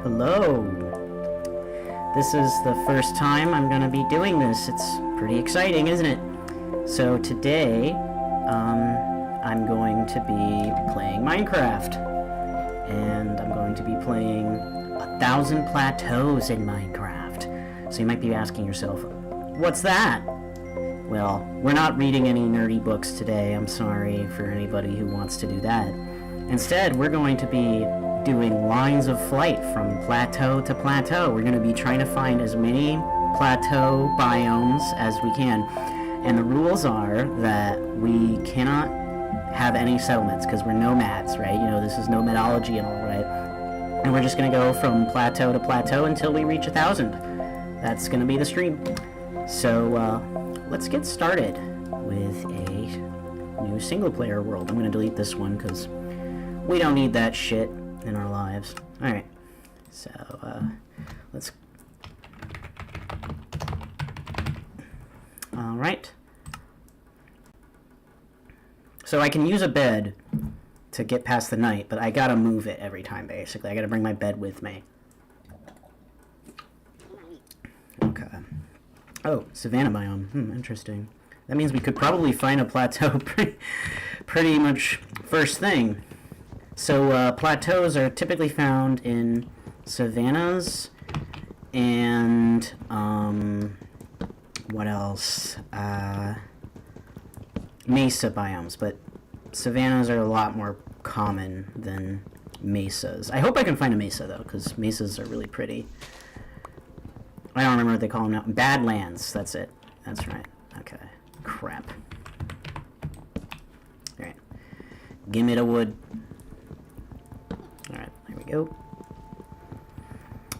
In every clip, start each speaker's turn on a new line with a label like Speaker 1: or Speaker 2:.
Speaker 1: Hello. This is the first time I'm going to be doing this. It's pretty exciting, isn't it? So today, I'm going to be playing Minecraft. And I'm going to be playing 1,000 plateaus in Minecraft. So you might be asking yourself, what's that? Well, we're not reading any nerdy books today. I'm sorry for anybody who wants to do that. Instead, we're going to be doing lines of flight from plateau to plateau. We're going to be trying to find as many plateau biomes as we can. And the rules are that we cannot have any settlements because we're nomads, right? You know, this is nomadology and all, right? And we're just going to go from plateau to plateau until we reach 1,000. That's going to be the stream. So, let's get started with a new single-player world. I'm going to delete this one because we don't need that shit in our lives. Alright, so, let's... Alright. So I can use a bed to get past the night, but I gotta move it every time, basically. I gotta bring my bed with me. Okay. Oh, savanna biome. Interesting. That means we could probably find a plateau pretty much first thing. So, plateaus are typically found in savannas and, what else? Mesa biomes, but savannas are a lot more common than mesas. I hope I can find a mesa, though, because mesas are really pretty. I don't remember what they call them now. Badlands, that's it. That's right. Okay. Crap. Alright. Give me the wood. Alright, there we go.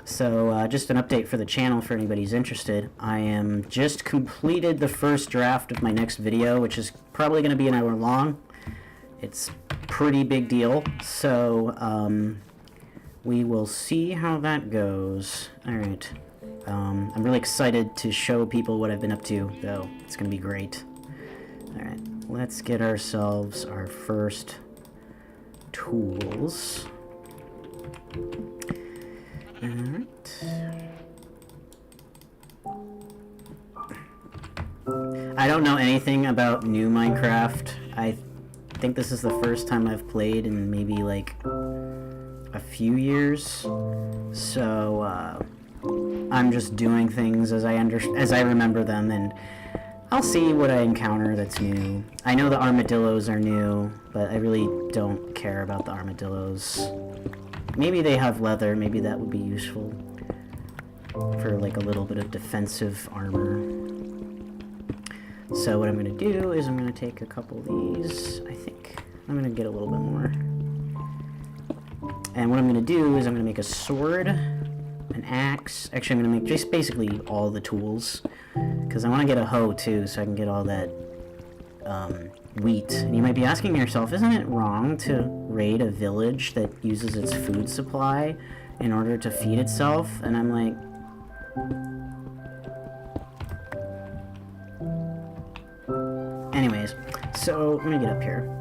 Speaker 1: So, just an update for the channel for anybody who's interested. I am just completed the first draft of my next video, which is probably going to be an hour long. It's a pretty big deal, so we will see how that goes. Alright. I'm really excited to show people what I've been up to, though. It's going to be great. Alright, let's get ourselves our first tools. Alright. I don't know anything about new Minecraft. I think this is the first time I've played in maybe like a few years. So, I'm just doing things as I remember them, and I'll see what I encounter that's new. I know the armadillos are new, but I really don't care about the armadillos. Maybe they have leather, maybe that would be useful for like a little bit of defensive armor. So what I'm going to do is I'm going to take a couple of these. I think I'm going to get a little bit more. And what I'm going to do is I'm going to make a sword, an axe. Actually, I'm going to make just basically all the tools, because I want to get a hoe too, so I can get all that wheat. And you might be asking yourself, isn't it wrong to raid a village that uses its food supply in order to feed itself? And I'm like, anyways, so let me get up here.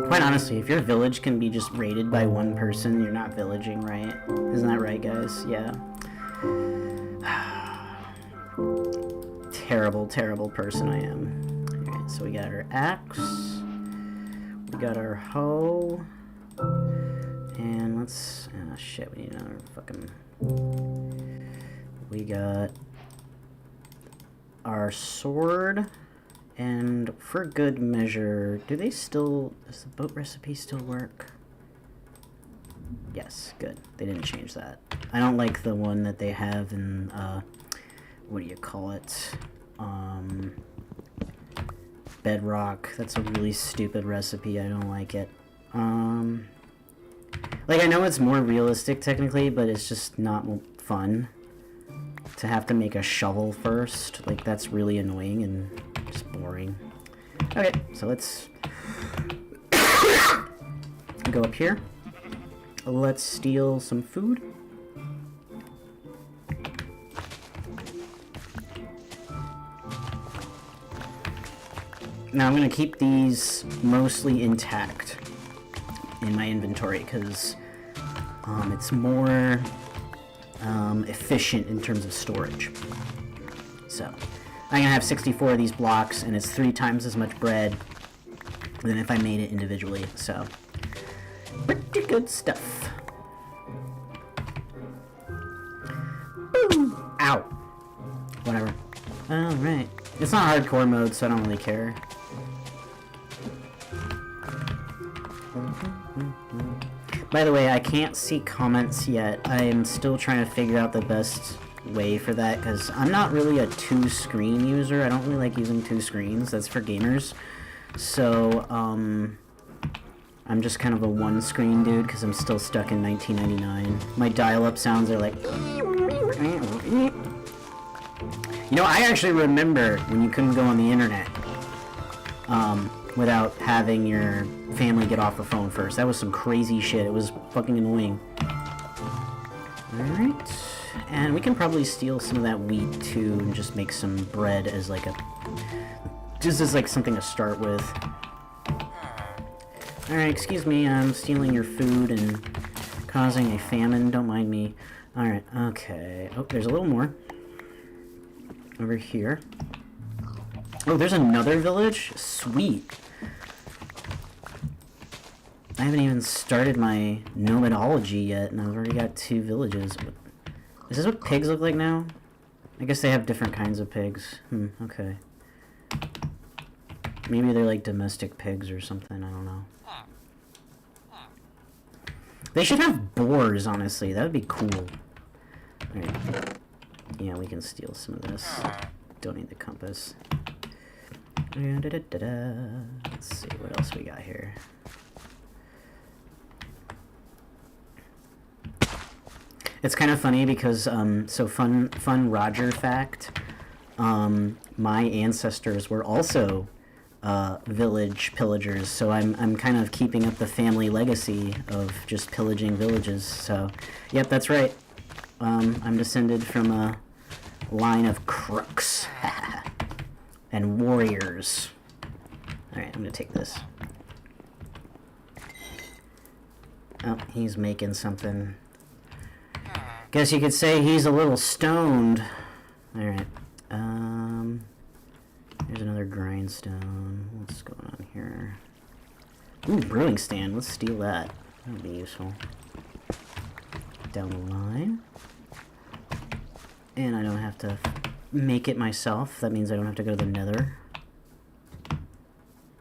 Speaker 1: Quite honestly, if your village can be just raided by one person, you're not villaging, right? Isn't that right, guys? Yeah. Terrible, terrible person I am. Alright, so we got our axe. We got our hoe. And let's... oh, shit, we need another fucking... we got our sword. And for good measure, do they still... does the boat recipe still work? Yes, good. They didn't change that. I don't like the one that they have in, what do you call it? Bedrock. That's a really stupid recipe. I don't like it. Like, I know it's more realistic technically, but it's just not fun to have to make a shovel first. Like, that's really annoying and just boring. Okay, so let's go up here. Let's steal some food. Now I'm going to keep these mostly intact. in my inventory because it's more efficient in terms of storage. So I'm gonna have 64 of these blocks, and it's 3 times as much bread than if I made it individually. So pretty good stuff. Boom! Ow! Whatever. Alright. It's not hardcore mode, so I don't really care. By the way, I can't see comments yet. I am still trying to figure out the best way for that, because I'm not really a 2-screen user. I don't really like using 2 screens. That's for gamers. So, I'm just kind of a 1-screen dude, because I'm still stuck in 1999. My dial-up sounds are like... You know, I actually remember when you couldn't go on the internet without having your family get off the phone first. That was some crazy shit. It was fucking annoying. Alright. And we can probably steal some of that wheat too and just make some bread as like a... just as like something to start with. Alright, excuse me, I'm stealing your food and causing a famine. Don't mind me. Alright, okay. Oh, there's a little more. Over here. Oh, there's another village? Sweet. I haven't even started my nomadology yet, and I've already got 2 villages. Is this what pigs look like now? I guess they have different kinds of pigs. Okay. Maybe they're like domestic pigs or something, I don't know. They should have boars, honestly. That would be cool. Alright. Yeah, we can steal some of this. Don't need the compass. Let's see what else we got here. It's kind of funny because, so fun Roger fact, my ancestors were also village pillagers, so I'm kind of keeping up the family legacy of just pillaging villages. So, yep, that's right. I'm descended from a line of crooks and warriors. Alright, I'm gonna take this. Oh, he's making something. Guess you could say he's a little stoned. Alright. Here's another grindstone. What's going on here? Ooh, brewing stand. Let's steal that. That would be useful. Down the line. And I don't have to make it myself. That means I don't have to go to the nether.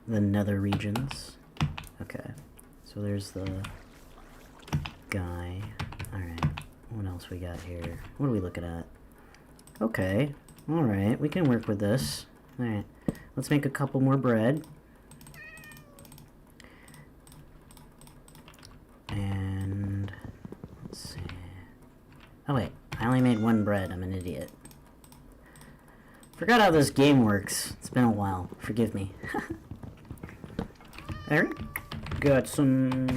Speaker 1: The nether regions. Okay. So there's the guy. Alright. What else we got here? What are we looking at? Okay. Alright. We can work with this. Alright. Let's make a couple more bread. And... let's see. Oh wait. I only made 1 bread. I'm an idiot. Forgot how this game works. It's been a while. Forgive me. Alright. Got some...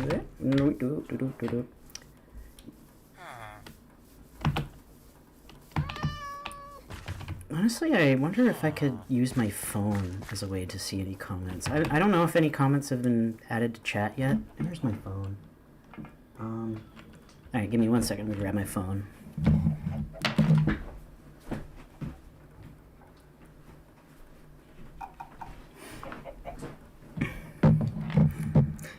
Speaker 1: Honestly, I wonder if I could use my phone as a way to see any comments. I don't know if any comments have been added to chat yet. Where's my phone? Alright, give me 1 second. Let me grab my phone.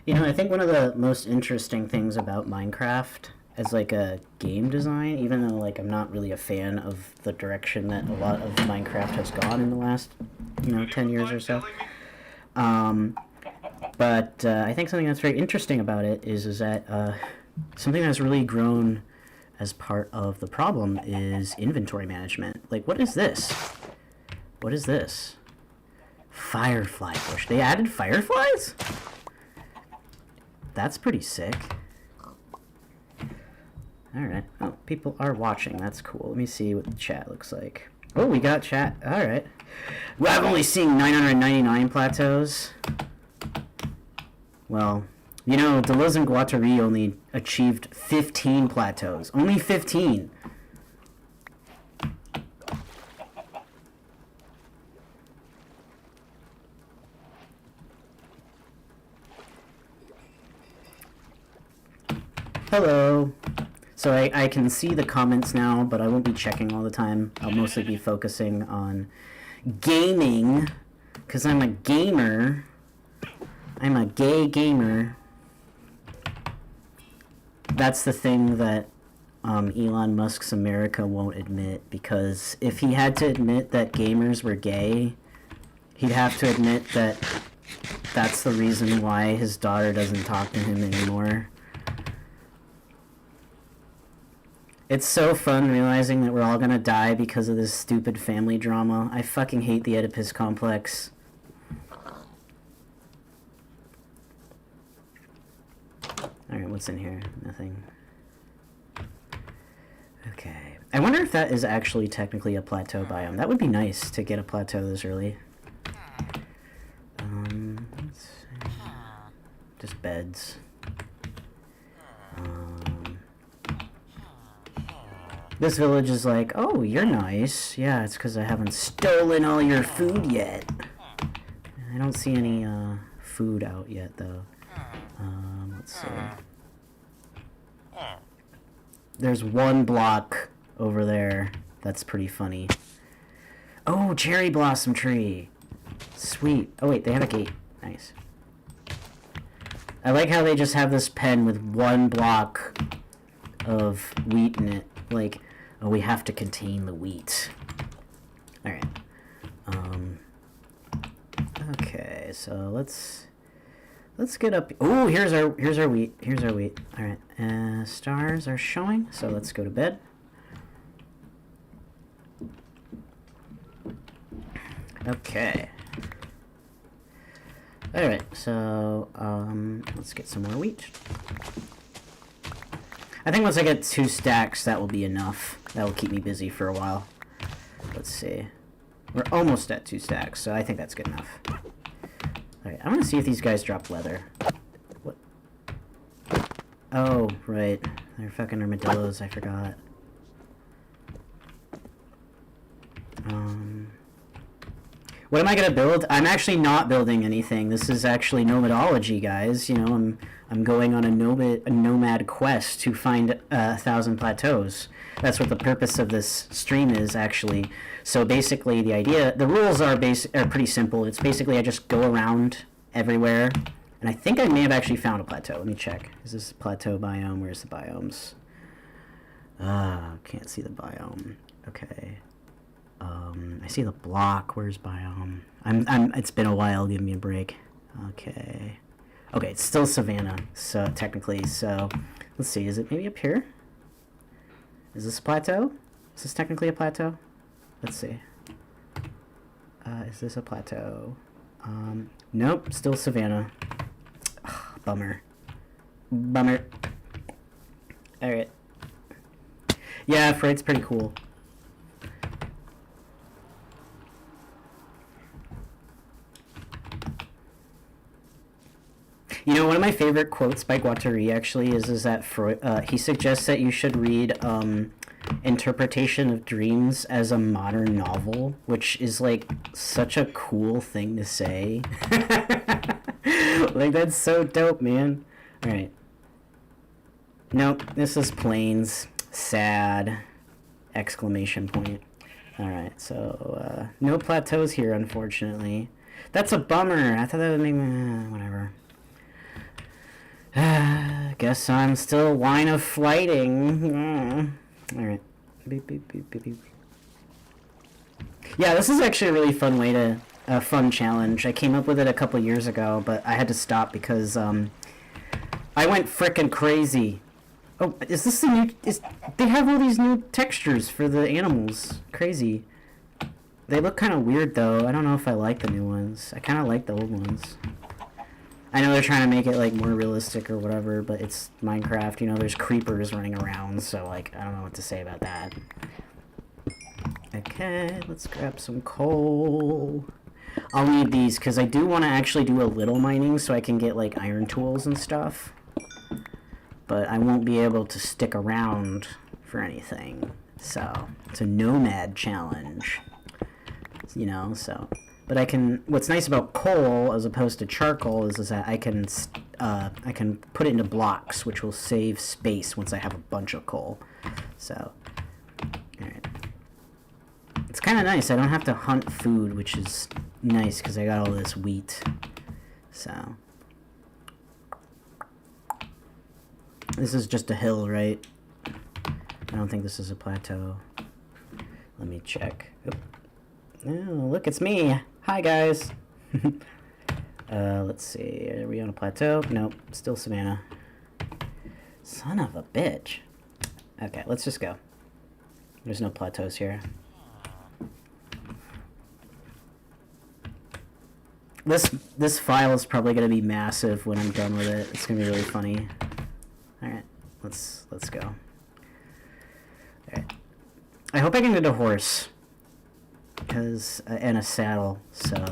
Speaker 1: You know, I think one of the most interesting things about Minecraft as like a game design, even though like I'm not really a fan of the direction that a lot of Minecraft has gone in the last, 10 years or so. But I think something that's very interesting about it is that something that's really grown as part of the problem is inventory management. Like, what is this? What is this? Firefly bush. They added fireflies? That's pretty sick. Alright. Oh, people are watching. That's cool. Let me see what the chat looks like. Oh, we got chat. Alright. Well, I've only seen 999 plateaus. Well, Deleuze and Guattari only achieved 15 plateaus. Only 15! Hello. So I can see the comments now, but I won't be checking all the time. I'll mostly be focusing on gaming, because I'm a gamer. I'm a gay gamer. That's the thing that Elon Musk's America won't admit, because if he had to admit that gamers were gay, he'd have to admit that that's the reason why his daughter doesn't talk to him anymore. It's so fun realizing that we're all gonna die because of this stupid family drama. I fucking hate the Oedipus complex. Alright, what's in here? Nothing. Okay. I wonder if that is actually technically a plateau biome. That would be nice to get a plateau this early. Let's see. Just beds. This village is like, oh, you're nice. Yeah, it's because I haven't stolen all your food yet. I don't see any food out yet, though. Let's see. There's one block over there. That's pretty funny. Oh, cherry blossom tree. Sweet. Oh, wait, they have a gate. Nice. I like how they just have this pen with one block of wheat in it. Like, oh, we have to contain the wheat. Alright. Okay, so let's get up. Oh, here's our wheat. Here's our wheat. Alright. Stars are showing, so let's go to bed. Okay. Alright, so let's get some more wheat. I think once I get 2 stacks, that will be enough. That will keep me busy for a while. Let's see. We're almost at 2 stacks, so I think that's good enough. Alright, I want to see if these guys drop leather. What? Oh, right. They're fucking armadillos, I forgot. What am I gonna build? I'm actually not building anything. This is actually nomadology, guys. You know, I'm going on a nomad quest to find 1,000 plateaus. That's what the purpose of this stream is, actually. So basically, the rules are pretty simple. It's basically I just go around everywhere, and I think I may have actually found a plateau. Let me check. Is this a plateau biome? Where's the biomes? Can't see the biome. Okay. I see the block. Where's biome? It's been a while. Give me a break. Okay. Okay, it's still savanna, so technically. So, let's see. Is it maybe up here? Is this a plateau? Is this technically a plateau? Let's see. Is this a plateau? Nope. Still savanna. Ugh, bummer. Bummer. All right. Yeah, Freight's pretty cool. You know, one of my favorite quotes by Guattari actually is that he suggests that you should read Interpretation of Dreams as a modern novel, which is like such a cool thing to say. Like, that's so dope, man. Alright. Nope, this is Plains. Sad. Exclamation point. Alright, so no plateaus here, unfortunately. That's a bummer. I thought that would make me... whatever. Guess I'm still wine of flighting. Alright. Beep, beep, beep, beep, beep. Yeah, this is actually a really fun way to... a fun challenge. I came up with it a couple years ago, but I had to stop because, I went frickin' crazy. Oh, is this the new... they have all these new textures for the animals. Crazy. They look kind of weird, though. I don't know if I like the new ones. I kind of like the old ones. I know they're trying to make it, like, more realistic or whatever, but it's Minecraft, you know, there's creepers running around, so, like, I don't know what to say about that. Okay, let's grab some coal. I'll need these, because I do want to actually do a little mining so I can get, like, iron tools and stuff. But I won't be able to stick around for anything. So, it's a nomad challenge. You know, so... But I can, what's nice about coal as opposed to charcoal is that I can I can put it into blocks, which will save space once I have a bunch of coal. So, alright. It's kind of nice. I don't have to hunt food, which is nice because I got all this wheat. So, this is just a hill, right? I don't think this is a plateau. Let me check. Oop. Oh, look, it's me. Hi, guys. Let's see. Are we on a plateau? Nope. Still savanna. Son of a bitch. Okay, let's just go. There's no plateaus here. This file is probably going to be massive when I'm done with it. It's going to be really funny. Alright, let's go. Alright. I hope I can get a horse. And a saddle, so...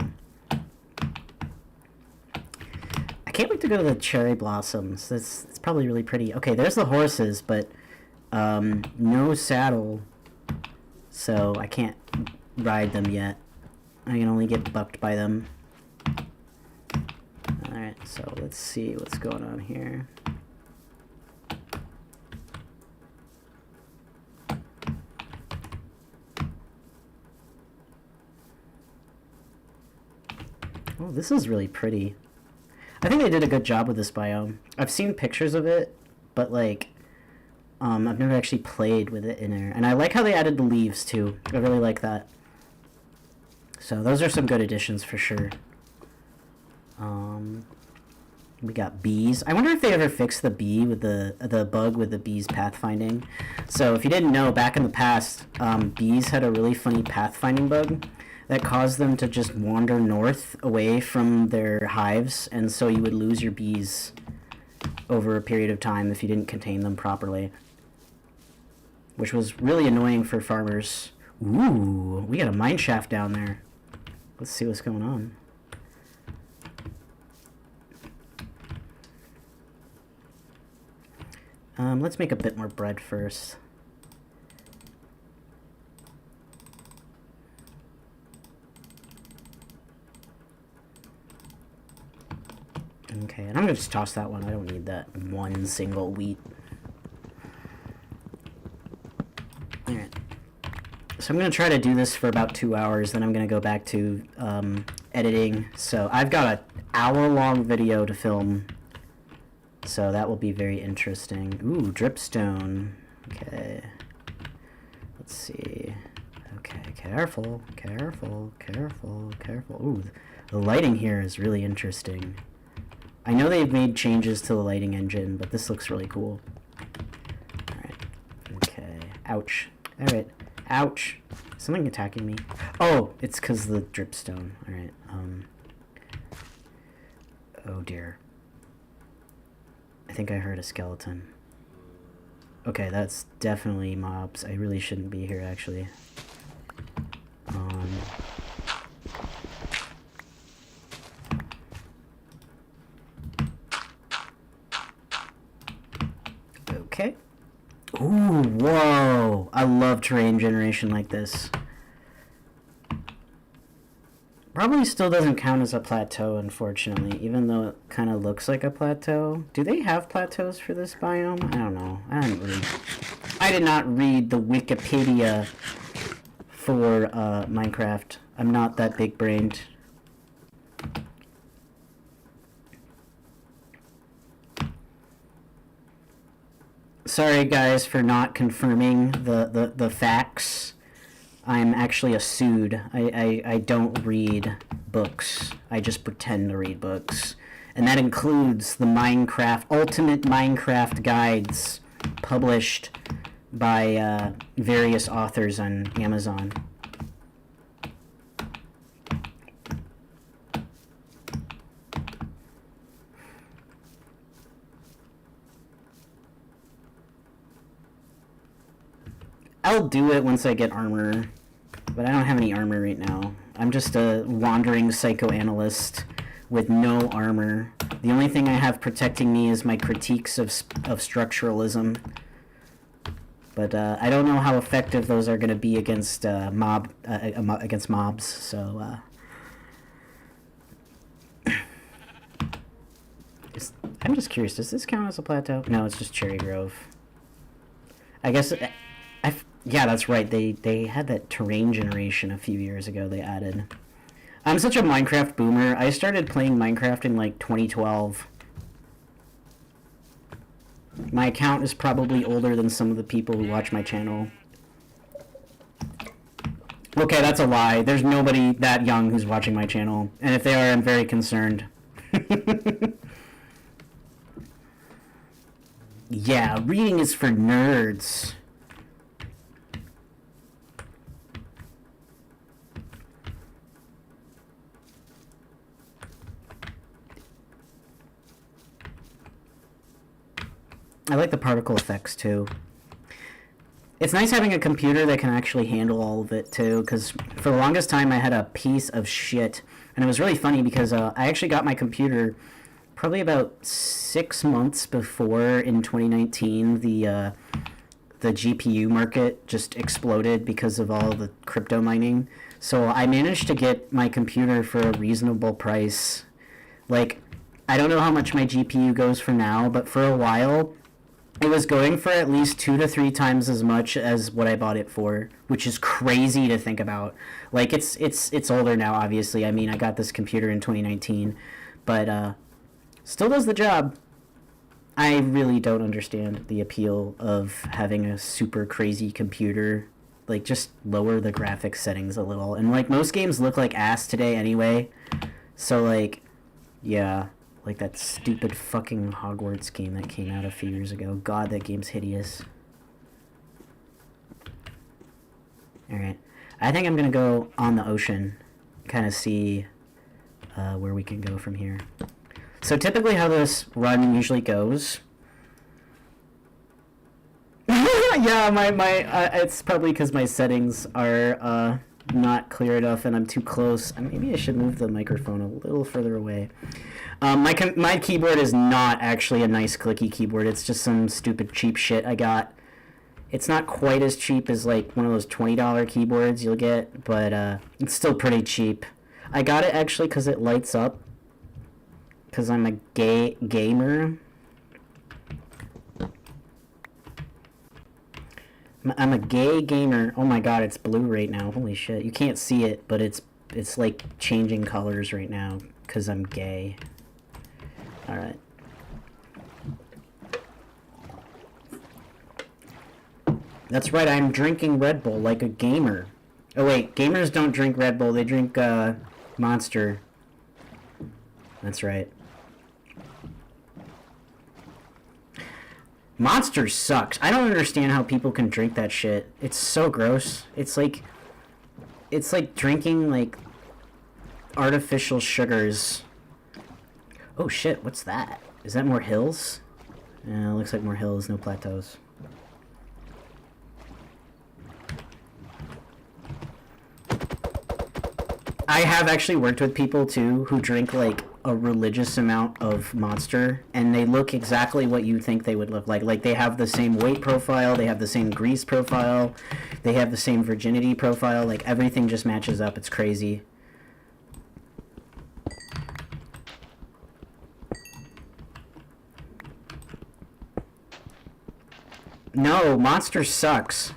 Speaker 1: I can't wait to go to the cherry blossoms. It's probably really pretty. Okay, there's the horses, but no saddle, so I can't ride them yet. I can only get bucked by them. Alright, so let's see what's going on here. Oh, this is really pretty. I think they did a good job with this biome. I've seen pictures of it, but like, I've never actually played with it in there. And I like how they added the leaves too. I really like that. So those are some good additions for sure. We got bees. I wonder if they ever fixed the bee with the bug with the bees pathfinding. So if you didn't know, back in the past, bees had a really funny pathfinding bug that caused them to just wander north away from their hives, and so you would lose your bees over a period of time if you didn't contain them properly, which was really annoying for farmers. Ooh, we got a mine shaft down there. Let's see what's going on. Let's make a bit more bread first. Okay, and I'm gonna just toss that one. I don't need that one single wheat. Alright. So I'm gonna try to do this for about 2 hours, then I'm gonna go back to editing. So I've got an hour-long video to film, so that will be very interesting. Ooh, dripstone. Okay. Let's see. Okay, careful, careful, careful, careful. Ooh, the lighting here is really interesting. I know they've made changes to the lighting engine, but this looks really cool. Alright. Okay. Ouch. Alright. Ouch. Something attacking me. Oh, it's because the dripstone. Alright. Oh dear. I think I heard a skeleton. Okay, that's definitely mobs. I really shouldn't be here, actually. Okay. Ooh, whoa! I love terrain generation like this. Probably still doesn't count as a plateau, unfortunately, even though it kind of looks like a plateau. Do they have plateaus for this biome? I don't know. I did not read the Wikipedia for Minecraft. I'm not that big-brained. Sorry, guys, for not confirming the facts. I'm actually a sued. I don't read books. I just pretend to read books. And that includes the Ultimate Minecraft guides published by various authors on Amazon. I'll do it once I get armor, but I don't have any armor right now. I'm just a wandering psychoanalyst with no armor. The only thing I have protecting me is my critiques of structuralism. But I don't know how effective those are going to be against against mobs. So I'm just curious, does this count as a plateau? No, it's just Cherry Grove. I guess... yeah, that's right. They had that terrain generation a few years ago they added. I'm such a Minecraft boomer. I started playing Minecraft in, like, 2012. My account is probably older than some of the people who watch my channel. Okay, that's a lie. There's nobody that young who's watching my channel. And if they are, I'm very concerned. Yeah, reading is for nerds. I like the particle effects, too. It's nice having a computer that can actually handle all of it, too, because for the longest time I had a piece of shit. And it was really funny because I actually got my computer probably about 6 months before, in 2019, the GPU market just exploded because of all the crypto mining. So I managed to get my computer for a reasonable price. Like, I don't know how much my GPU goes for now, but for a while... it was going for at least 2 to 3 times as much as what I bought it for, which is crazy to think about. Like, it's older now, obviously. I mean, I got this computer in 2019, but still does the job. I really don't understand the appeal of having a super crazy computer. Like, just lower the graphics settings a little. And, like, most games look like ass today anyway. So, like, yeah... like that stupid fucking Hogwarts game that came out a few years ago. God, that game's hideous. Alright. I think I'm gonna go on the ocean. Kind of see where we can go from here. So typically how this run usually goes... yeah, it's probably because my settings are not clear enough and I'm too close. Maybe I should move the microphone a little further away. My keyboard is not actually a nice clicky keyboard. It's just some stupid cheap shit I got. It's not quite as cheap as like one of those $20 keyboards you'll get, but it's still pretty cheap. I got it actually because it lights up. Because I'm a gamer. I'm a gay gamer. Oh my god, it's blue right now. Holy shit. You can't see it, but it's like changing colors right now because I'm gay. Alright. That's right, I'm drinking Red Bull like a gamer. Oh wait, gamers don't drink Red Bull, they drink Monster. That's right. Monster sucks. I don't understand how people can drink that shit. It's so gross. It's like drinking like artificial sugars. Oh shit, what's that? Is that more hills? Yeah, it looks like more hills, no plateaus. I have actually worked with people too who drink like a religious amount of Monster, and they look exactly what you think they would look like. Like, they have the same weight profile, they have the same grease profile, they have the same virginity profile, like everything just matches up. It's crazy. No, Monster sucks.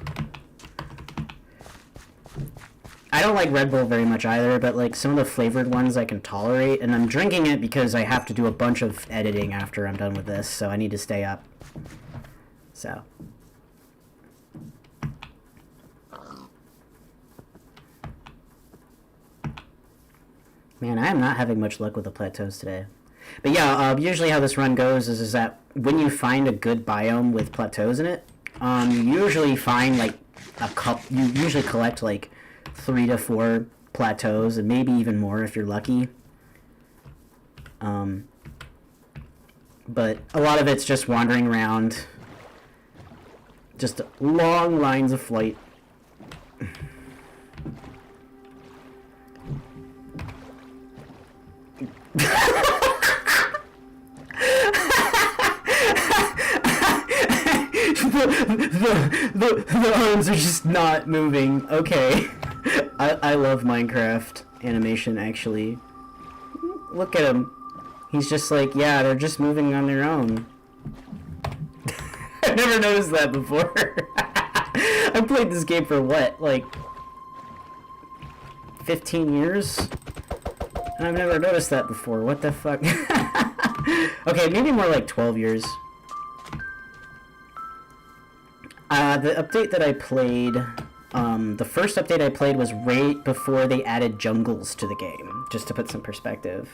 Speaker 1: I don't like Red Bull very much either, but like some of the flavored ones I can tolerate, and I'm drinking it because I have to do a bunch of editing after I'm done with this, so I need to stay up. So. Man, I am not having much luck with the plateaus today. But yeah, usually how this run goes is that when you find a good biome with plateaus in it, you usually find like you usually collect like 3 to 4 plateaus, and maybe even more if you're lucky. But a lot of it's just wandering around, just long lines of flight. the arms are just not moving. Okay. I love Minecraft animation, actually. Look at him. He's just like, yeah, they're just moving on their own. I've never noticed that before. I've played this game for what, like 15 years? And I've never noticed that before. What the fuck? Okay, maybe more like 12 years. The update that I played, the first update I played was right before they added jungles to the game, just to put some perspective.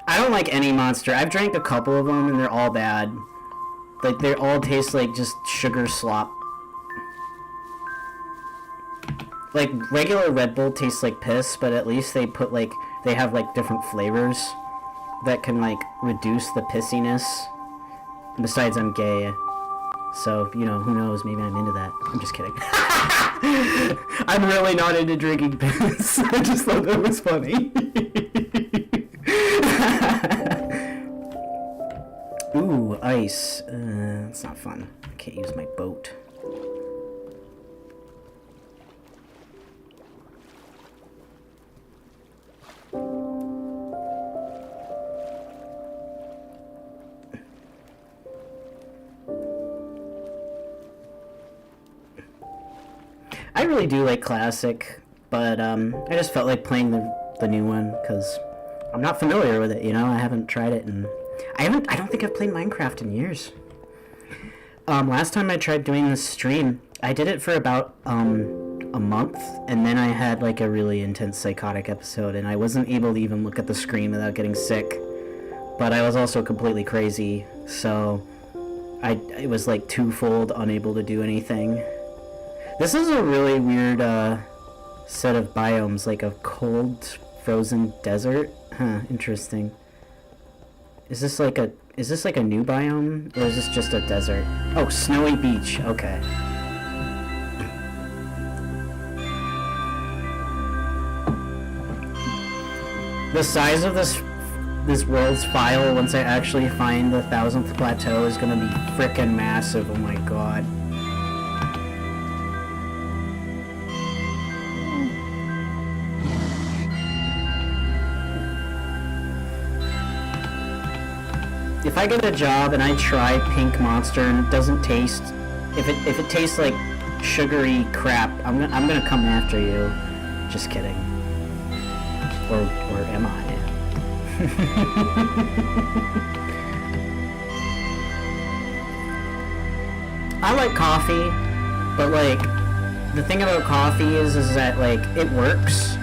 Speaker 1: I don't like any monster. I've drank a couple of them and they're all bad. Like, they all taste like just sugar slop. Like, regular Red Bull tastes like piss, but at least they put, like, they have, like, different flavors that can, like, reduce the pissiness. Besides, I'm gay. So, you know, who knows? Maybe I'm into that. I'm just kidding. I'm really not into drinking piss. I just thought that was funny. Ooh, ice. That's not fun. I can't use my boat. I really do like Classic, but I just felt like playing the new one because I'm not familiar with it, you know? I haven't tried it, and I don't think I've played Minecraft in years. Last time I tried doing this stream, I did it for about a month, and then I had like a really intense psychotic episode, and I wasn't able to even look at the screen without getting sick. But I was also completely crazy, so it was like twofold unable to do anything. This is a really weird set of biomes, like a cold, frozen desert. Huh, interesting. Is this like a new biome, or is this just a desert? Oh, snowy beach. Okay. The size of this world's file once I actually find the 1000th plateau is gonna be frickin' massive. Oh my god. If I get a job and I try Pink Monster and it doesn't taste, if it tastes like sugary crap, I'm gonna come after you. Just kidding. Or am I? I like coffee, but like the thing about coffee is that like it works,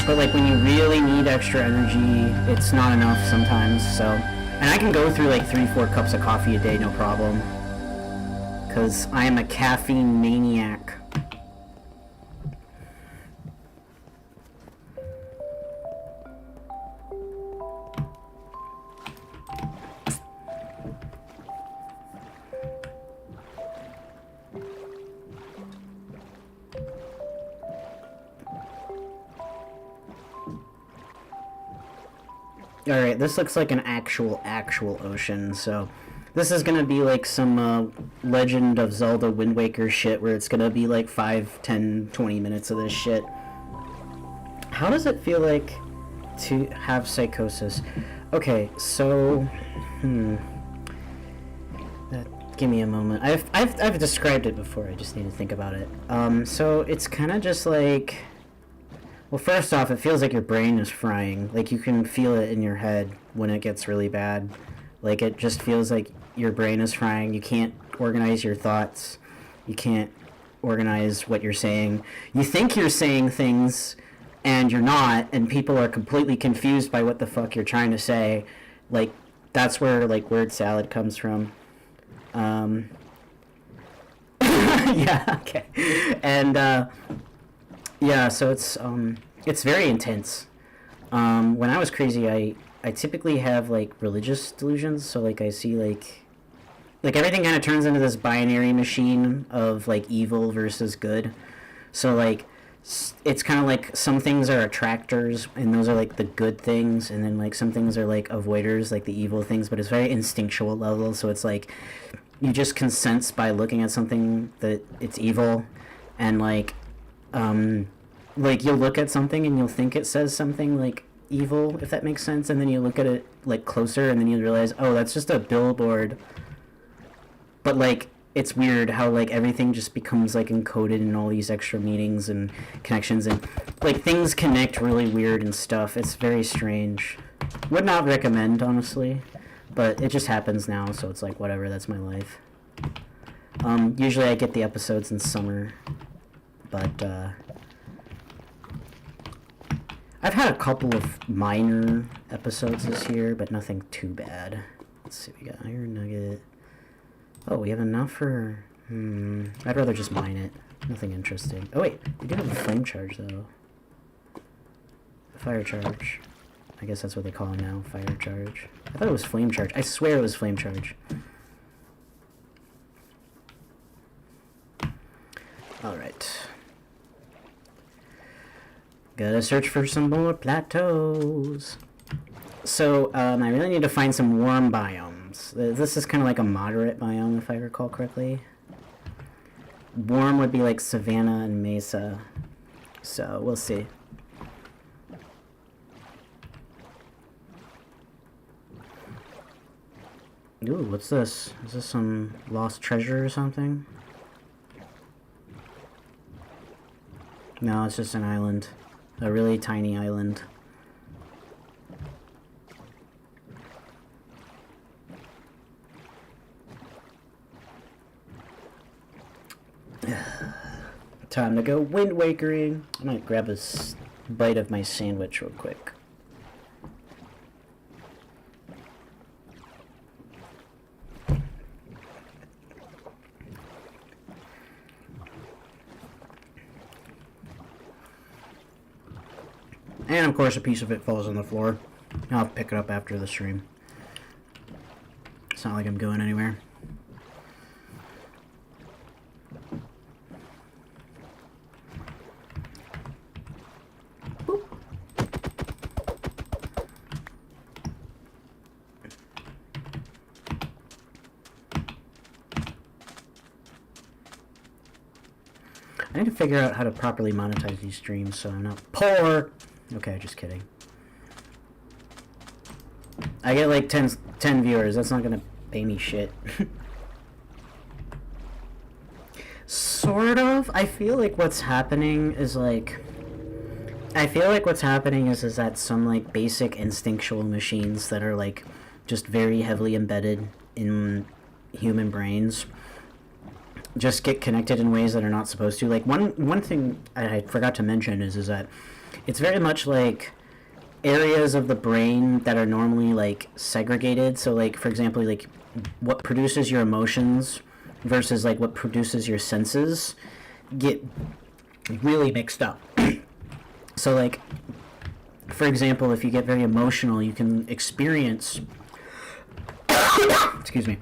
Speaker 1: but like when you really need extra energy, it's not enough sometimes. So. And I can go through like 3-4 cups of coffee a day, no problem. Because I am a caffeine maniac. Alright, this looks like an actual ocean, so this is gonna be like some Legend of Zelda Wind Waker shit where it's gonna be like 5, 10, 20 minutes of this shit. How does it feel like to have psychosis? Okay, so give me a moment. I've described it before, I just need to think about it. So it's kinda just like, well, first off, it feels like your brain is frying. Like, you can feel it in your head when it gets really bad. Like, it just feels like your brain is frying. You can't organize your thoughts. You can't organize what you're saying. You think you're saying things, and you're not, and people are completely confused by what the fuck you're trying to say. Like, that's where, like, word salad comes from. Yeah, okay. And, yeah, so it's very intense. When I was crazy, I typically have, like, religious delusions, so, like, I see, like everything kind of turns into this binary machine of, like, evil versus good. So, like, it's kind of like some things are attractors, and those are, like, the good things, and then, like, some things are, like, avoiders, like the evil things, but it's very instinctual level, so it's, like, you just can sense by looking at something that it's evil, and, like, like, you'll look at something and you'll think it says something, like, evil, if that makes sense, and then you look at it, like, closer, and then you realize, oh, that's just a billboard. But, like, it's weird how, like, everything just becomes, like, encoded in all these extra meanings and connections, and, like, things connect really weird and stuff. It's very strange. Would not recommend, honestly, but it just happens now, so it's like, whatever, that's my life. Usually I get the episodes in summer, but, I've had a couple of minor episodes this year, but nothing too bad. Let's see, we got Iron Nugget. Oh, we have enough for... I'd rather just mine it. Nothing interesting. Oh, wait, we do have a flame charge, though. A fire charge. I guess that's what they call them now, fire charge. I thought it was flame charge. I swear it was flame charge. Alright. Gotta search for some more plateaus. So, I really need to find some warm biomes. This is kind of like a moderate biome, if I recall correctly. Warm would be like savanna and mesa. So, we'll see. Ooh, what's this? Is this some lost treasure or something? No, it's just an island. A really tiny island. Time to go wind wakering. I might grab a bite of my sandwich real quick. And of course a piece of it falls on the floor. I'll pick it up after the stream. It's not like I'm going anywhere. Boop. I need to figure out how to properly monetize these streams so I'm not poor. Okay, just kidding. I get like 10 viewers. That's not gonna pay me shit. Sort of. I feel like what's happening is like... is that some like basic instinctual machines that are like just very heavily embedded in human brains just get connected in ways that are not supposed to. Like one thing I forgot to mention is that it's very much like areas of the brain that are normally like segregated. So like, for example, like what produces your emotions versus like what produces your senses get really mixed up. So like, for example, if you get very emotional, you can experience excuse me.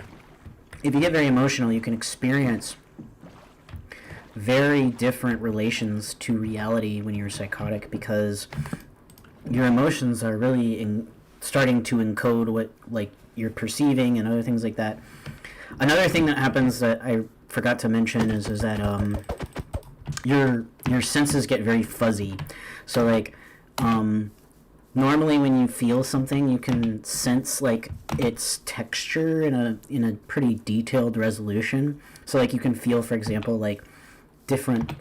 Speaker 1: If you get very emotional, you can experience very different relations to reality when you're psychotic, because your emotions are really starting to encode what like you're perceiving and other things like that. Another thing that happens that I forgot to mention is that your senses get very fuzzy. So like normally when you feel something, you can sense like its texture in a pretty detailed resolution. So like you can feel, for example, like different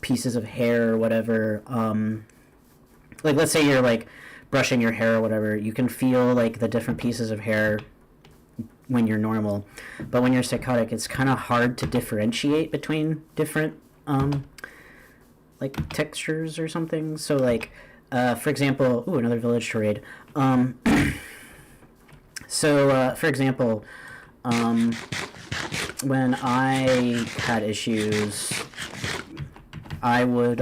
Speaker 1: pieces of hair or whatever. Like let's say you're like brushing your hair or whatever, you can feel like the different pieces of hair when you're normal. But when you're psychotic, it's kind of hard to differentiate between different like textures or something. So like for example, ooh, another village to raid. So for example, when I had issues, I would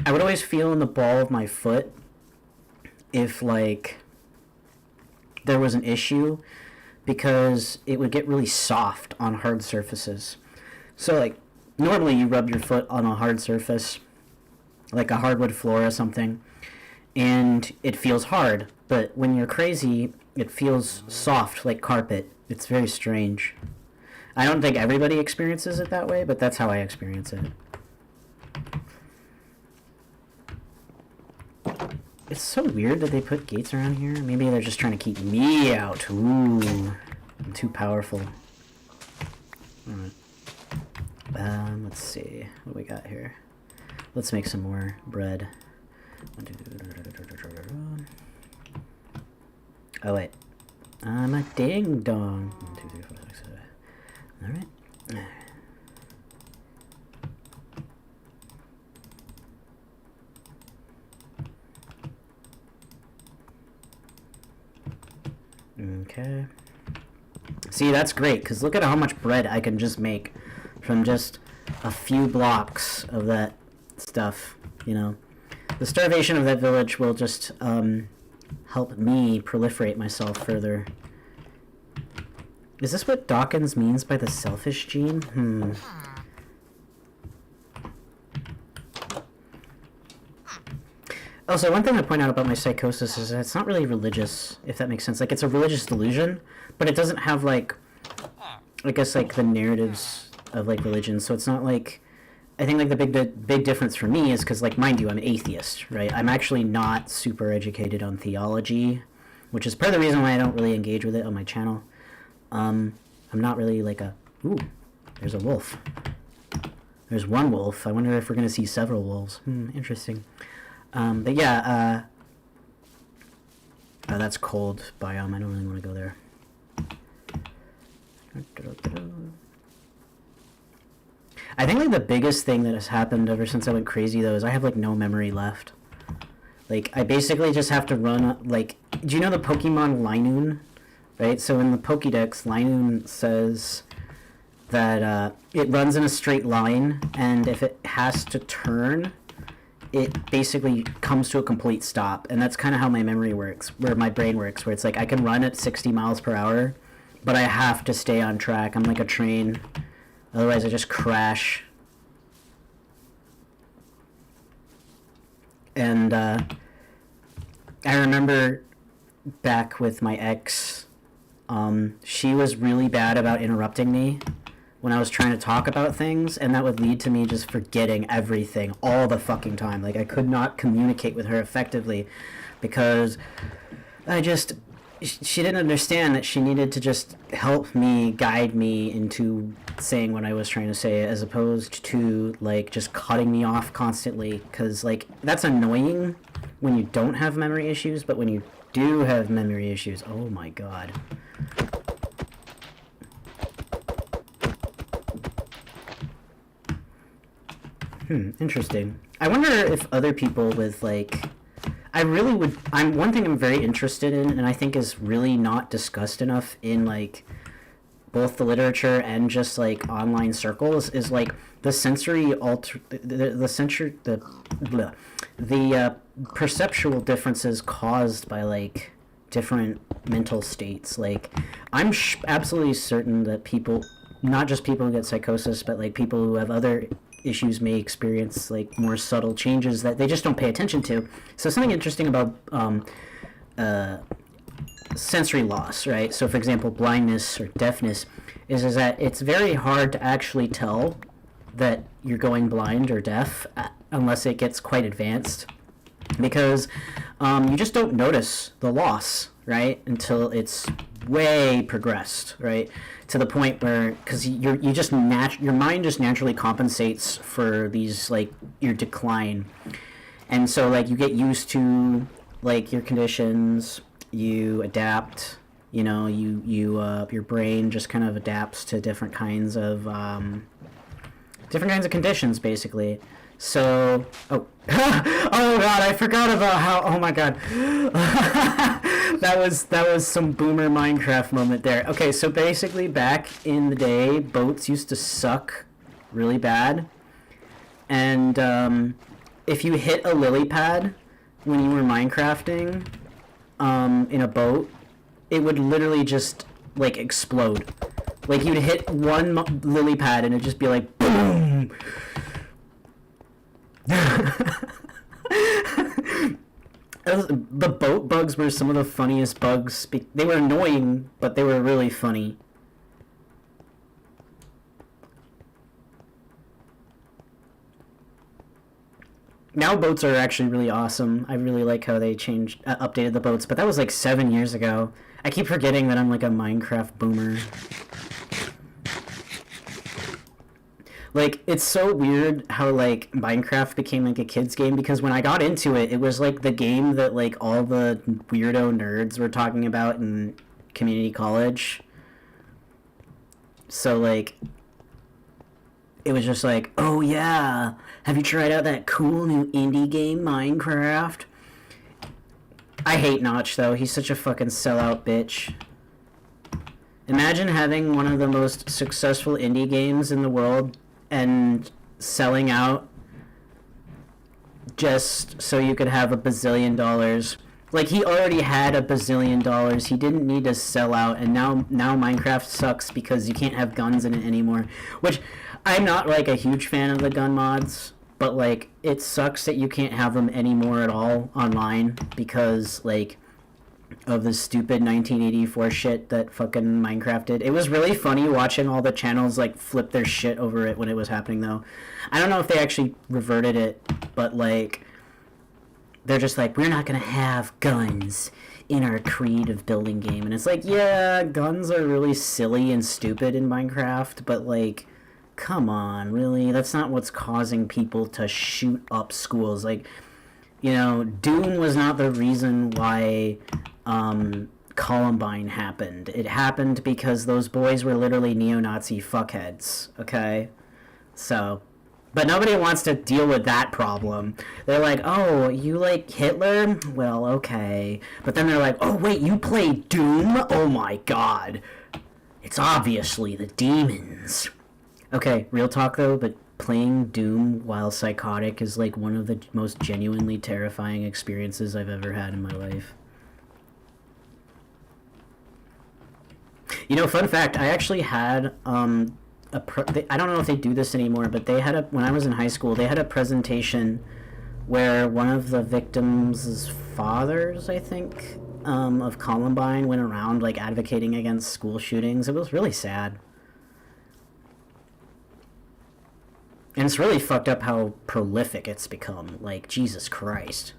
Speaker 1: always feel in the ball of my foot if like there was an issue, because it would get really soft on hard surfaces. So like normally you rub your foot on a hard surface, like a hardwood floor or something, and it feels hard, but when you're crazy, it feels soft like carpet. It's very strange. I don't think everybody experiences it that way, but that's how I experience it. It's so weird that they put gates around here. Maybe they're just trying to keep me out. Ooh, I'm too powerful. Alright. Let's see what we got here. Let's make some more bread. Oh wait, I'm a ding dong. 1, 2, 3, 4, 5, 6, 7. All right. Okay. See, that's great, because look at how much bread I can just make from just a few blocks of that stuff, you know. The starvation of that village will just help me proliferate myself further. Is this what Dawkins means by the selfish gene? Also, one thing I point out about my psychosis is that it's not really religious, if that makes sense. Like, it's a religious delusion, but it doesn't have, like, I guess, like, the narratives of, like, religion. So it's not, like, I think, like, the big difference for me is because, like, mind you, I'm an atheist, right? I'm actually not super educated on theology, which is part of the reason why I don't really engage with it on my channel. I'm not really, like, a... Ooh, there's a wolf. There's one wolf. I wonder if we're going to see several wolves. Interesting. But yeah, oh, that's cold biome. I don't really want to go there. I think, like, the biggest thing that has happened ever since I went crazy, though, is I have, like, no memory left. Like, I basically just have to run, like, do you know the Pokemon Linoon? Right? So in the Pokédex, Linoon says that it runs in a straight line, and if it has to turn, it basically comes to a complete stop. And that's kind of how my memory works, where my brain works, where it's like I can run at 60 miles per hour, but I have to stay on track. I'm like a train. Otherwise, I just crash. And I remember back with my ex, she was really bad about interrupting me when I was trying to talk about things, and that would lead to me just forgetting everything all the fucking time. Like, I could not communicate with her effectively because she didn't understand that she needed to just help me, guide me into saying what I was trying to say, as opposed to, like, just cutting me off constantly, because, like, that's annoying when you don't have memory issues, but when you do have memory issues, oh my god. Interesting. I wonder if other people with, like... one thing I'm very interested in, and I think is really not discussed enough in, like, both the literature and just, like, online circles, is, like, the perceptual differences caused by, like, different mental states. Like, I'm absolutely certain that people, not just people who get psychosis, but, like, people who have other issues may experience, like, more subtle changes that they just don't pay attention to. So something interesting about sensory loss, right? So, for example, blindness or deafness is that it's very hard to actually tell that you're going blind or deaf unless it gets quite advanced, because you just don't notice the loss, right, until it's way progressed, right, to the point where, because your mind just naturally compensates for these, like, your decline, and so, like, you get used to, like, your conditions, you adapt, you know, your brain just kind of adapts to different kinds of conditions, basically. So, oh god, I forgot about how, oh my god. that was some boomer Minecraft moment there. Okay, so basically back in the day, boats used to suck really bad. And if you hit a lily pad when you were Minecrafting in a boat, it would literally just, like, explode. Like, you'd hit one lily pad and it'd just be like, boom! The boat bugs were some of the funniest bugs. They were annoying, but they were really funny. Now boats are actually really awesome. I really like how they updated the boats, but that was like 7 years ago. I keep forgetting that I'm like a Minecraft boomer. Like, it's so weird how, like, Minecraft became, like, a kid's game, because when I got into it, it was, like, the game that, like, all the weirdo nerds were talking about in community college. So, like, it was just like, oh, yeah, have you tried out that cool new indie game, Minecraft? I hate Notch, though. He's such a fucking sellout bitch. Imagine having one of the most successful indie games in the world and selling out just so you could have $1 bazillion. Like, he already had $1 bazillion. He didn't need to sell out, and now Minecraft sucks because you can't have guns in it anymore. Which, I'm not, like, a huge fan of the gun mods, but, like, it sucks that you can't have them anymore at all online because, like, of the stupid 1984 shit that fucking Minecraft did. It was really funny watching all the channels, like, flip their shit over it when it was happening, though. I don't know if they actually reverted it, but, like, they're just like, we're not gonna have guns in our creative building game. And it's like, yeah, guns are really silly and stupid in Minecraft, but, like, come on, really? That's not what's causing people to shoot up schools. Like, you know, Doom was not the reason why Columbine happened. It happened because those boys were literally neo-Nazi fuckheads, okay? So, but nobody wants to deal with that problem. They're like, oh, you like Hitler? Well, okay. But then they're like, oh, wait, you play Doom? Oh my god. It's obviously the demons. Okay, real talk though, but playing Doom while psychotic is like one of the most genuinely terrifying experiences I've ever had in my life. You know, fun fact, I actually had I don't know if they do this anymore, but they had when I was in high school, they had a presentation where one of the victims' fathers, I think, of Columbine went around like advocating against school shootings. It was really sad. And it's really fucked up how prolific it's become. Like, Jesus Christ.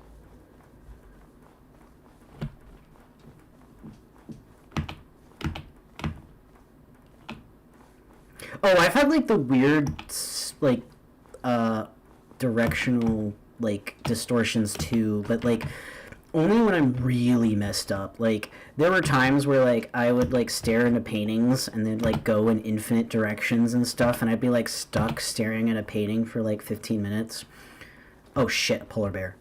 Speaker 1: Oh, I've had, like, the weird, like, directional, like, distortions, too. But, like, only when I'm really messed up. Like, there were times where, like, I would, like, stare into paintings and they'd, like, go in infinite directions and stuff. And I'd be, like, stuck staring at a painting for, like, 15 minutes. Oh, shit, polar bear.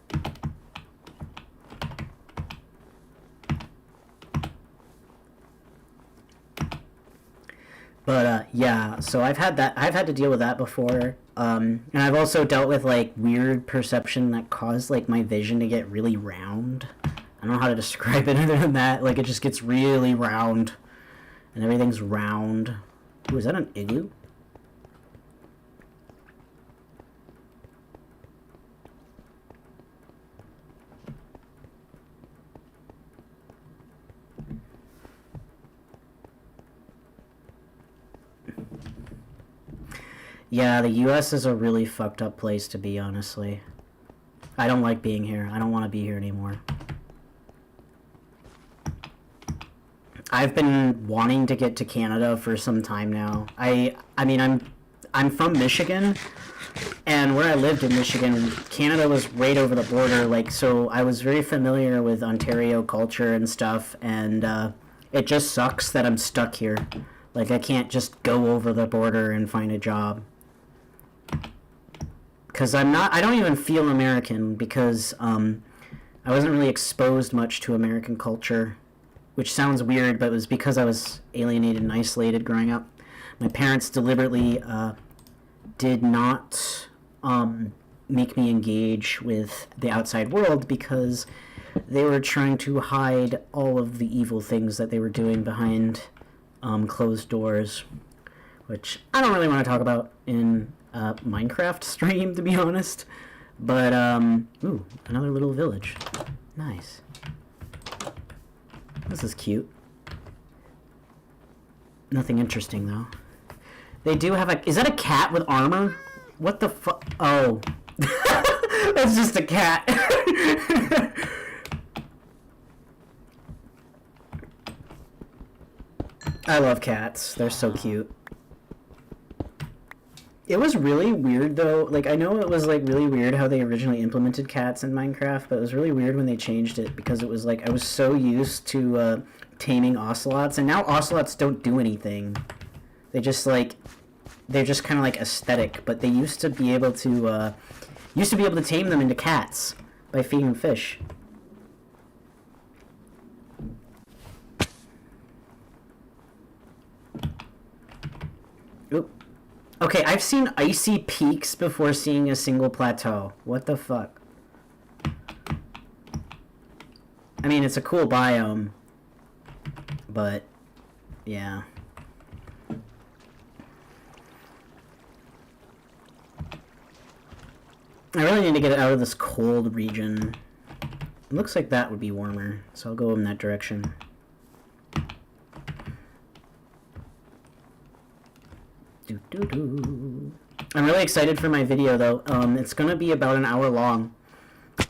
Speaker 1: But, yeah, so I've had to deal with that before, and I've also dealt with, like, weird perception that caused, like, my vision to get really round. I don't know how to describe it other than that. Like, it just gets really round, and everything's round. Ooh, is that an igloo? Yeah, the US is a really fucked up place to be, honestly. I don't like being here. I don't want to be here anymore. I've been wanting to get to Canada for some time now. I mean, I'm from Michigan, and where I lived in Michigan, Canada was right over the border, like, so I was very familiar with Ontario culture and stuff, and it just sucks that I'm stuck here. Like, I can't just go over the border and find a job. Because I don't even feel American, because I wasn't really exposed much to American culture, which sounds weird, but it was because I was alienated and isolated growing up. My parents deliberately did not make me engage with the outside world because they were trying to hide all of the evil things that they were doing behind closed doors, which I don't really want to talk about in Minecraft stream, to be honest. But, ooh, another little village. Nice. This is cute. Nothing interesting, though. They do have a... Is that a cat with armor? What the fuck? Oh. That's just a cat. I love cats. They're so cute. It was really weird though. Like, I know it was like really weird how they originally implemented cats in Minecraft, but it was really weird when they changed it because it was like I was so used to taming ocelots, and now ocelots don't do anything. They just like they're just kind of like aesthetic, but they used to be able to tame them into cats by feeding them fish. Oop. Okay, I've seen icy peaks before seeing a single plateau. What the fuck? I mean, it's a cool biome, but yeah. I really need to get out of this cold region. It looks like that would be warmer, so I'll go in that direction. I'm really excited for my video though. It's gonna be about an hour long.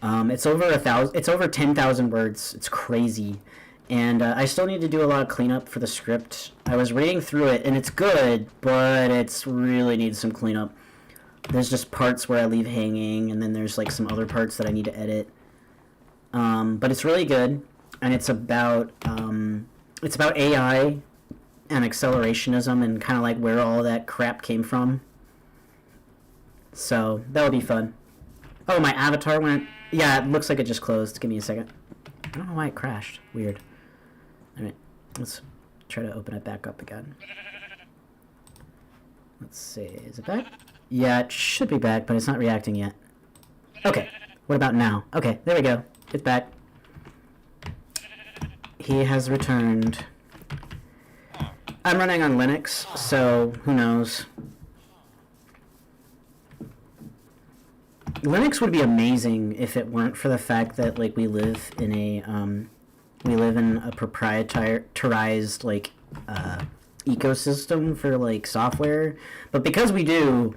Speaker 1: It's over 10,000 words. It's crazy, and I still need to do a lot of cleanup for the script. I was reading through it, and it's good, but it's really needs some cleanup. There's just parts where I leave hanging, and then there's like some other parts that I need to edit. But it's really good, and it's about AI and accelerationism and kind of like where all that crap came from. So that'll be fun. Oh, my avatar went. Yeah, it looks like it just closed. Give me a second. I don't know why it crashed. Weird. Alright, let's try to open it back up again. Let's see. Is it back? Yeah, it should be back, but it's not reacting yet. Okay, what about now? Okay, there we go. It's back. He has returned. I'm running on Linux, so who knows. Linux would be amazing if it weren't for the fact that like we live in a proprietarized like ecosystem for like software, but because we do,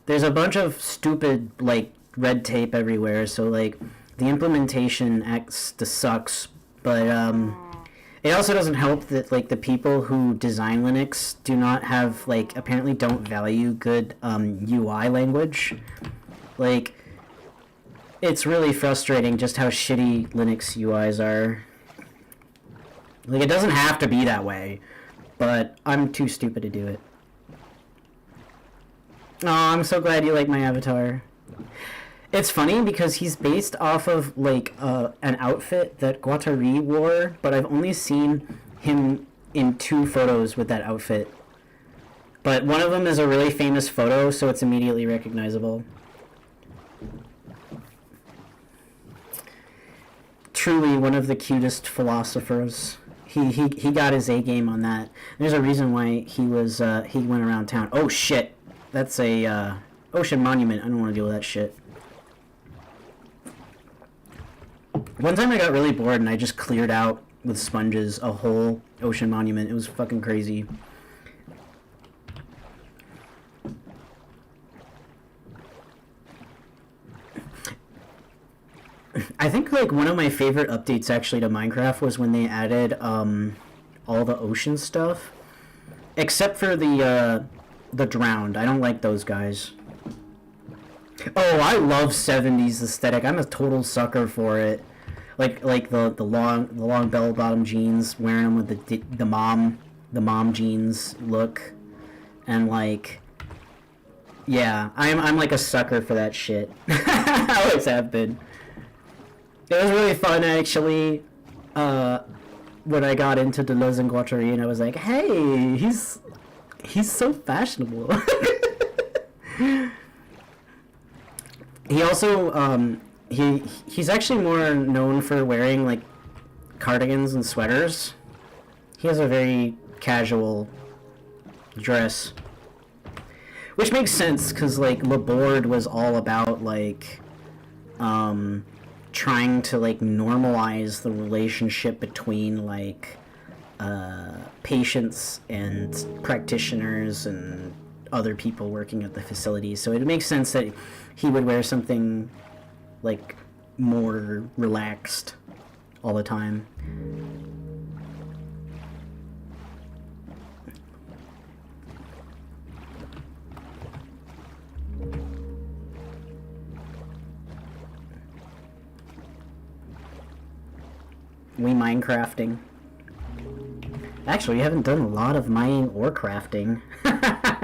Speaker 1: there's a bunch of stupid like red tape everywhere. So like the implementation sucks, but it also doesn't help that like the people who design Linux do not have like apparently don't value good UI language. Like, it's really frustrating just how shitty Linux UIs are. Like, it doesn't have to be that way, but I'm too stupid to do it. Oh, I'm so glad you like my avatar. It's funny because he's based off of, like, an outfit that Guattari wore, but I've only seen him in 2 photos with that outfit. But one of them is a really famous photo, so it's immediately recognizable. Truly one of the cutest philosophers. He got his A game on that. There's a reason why he went around town. Oh shit, that's a ocean monument. I don't want to deal with that shit. One time I got really bored and I just cleared out with sponges a whole ocean monument. It was fucking crazy. I think like one of my favorite updates actually to Minecraft was when they added all the ocean stuff, except for the drowned. I don't like those guys. Oh, I love 70s aesthetic. I'm a total sucker for it. Like the long bell bottom jeans, wearing them with the mom jeans look, and like, yeah, I'm like a sucker for that shit. I always have been. It was really fun, actually, when I got into Deleuze and Guattari, and I was like, hey, he's so fashionable. He also, he's actually more known for wearing, like, cardigans and sweaters. He has a very casual dress. Which makes sense, because, like, Laborde was all about, like, trying to like normalize the relationship between like patients and practitioners and other people working at the facility. So it makes sense that he would wear something like, more relaxed all the time. We Minecrafting. Actually, we haven't done a lot of mining or crafting.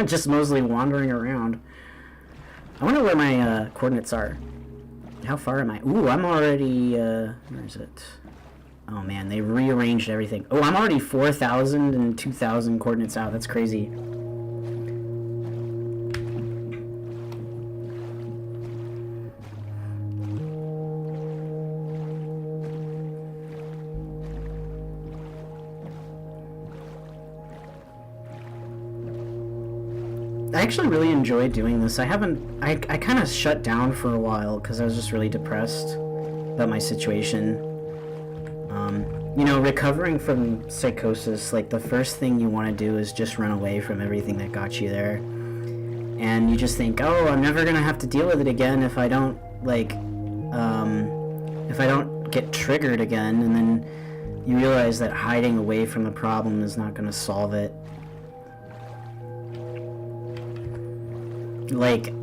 Speaker 1: Just mostly wandering around. I wonder where my coordinates are. How far am I? Ooh, I'm already, where is it? Oh man, they rearranged everything. Oh, I'm already 4,000 and 2,000 coordinates out. That's crazy. I actually really enjoy doing this. I kind of shut down for a while because I was just really depressed about my situation. You know, recovering from psychosis, like, the first thing you want to do is just run away from everything that got you there. And you just think, oh, I'm never going to have to deal with it again if I don't, like, if I don't get triggered again. And then you realize that hiding away from the problem is not going to solve it. Like,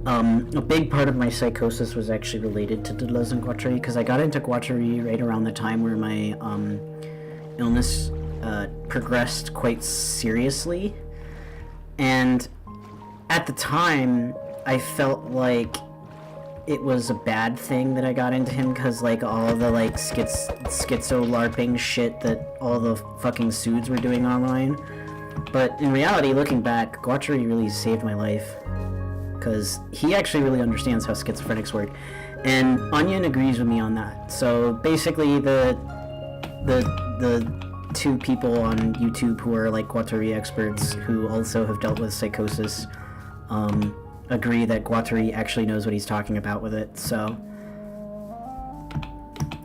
Speaker 1: a big part of my psychosis was actually related to Deleuze and Guattari, because I got into Guattari right around the time where my illness progressed quite seriously. And at the time, I felt like it was a bad thing that I got into him, because, like, all the, like, schizo LARPing shit that all the fucking suits were doing online. But in reality, looking back, Guattari really saved my life, because he actually really understands how schizophrenics work, and Onion agrees with me on that. So basically, the two people on YouTube who are, like, Guattari experts who also have dealt with psychosis agree that Guattari actually knows what he's talking about with it. So,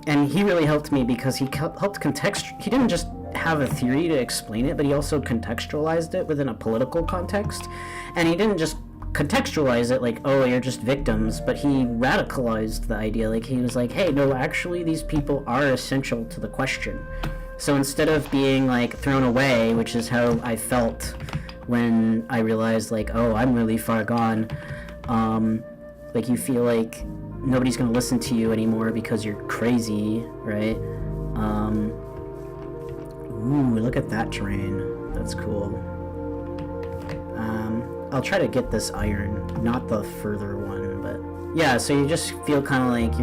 Speaker 1: and he really helped me because he helped he didn't just have a theory to explain it, but he also contextualized it within a political context. And he didn't just contextualize it like, oh, you're just victims, but he radicalized the idea. Like, he was like, hey, no, actually these people are essential to the question. So instead of being, like, thrown away, which is how I felt when I realized, like, oh, I'm really far gone, like, you feel like nobody's gonna listen to you anymore because you're crazy, right? Ooh, look at that terrain. That's cool. I'll try to get this iron, not the further one, but yeah, so you just feel kind of like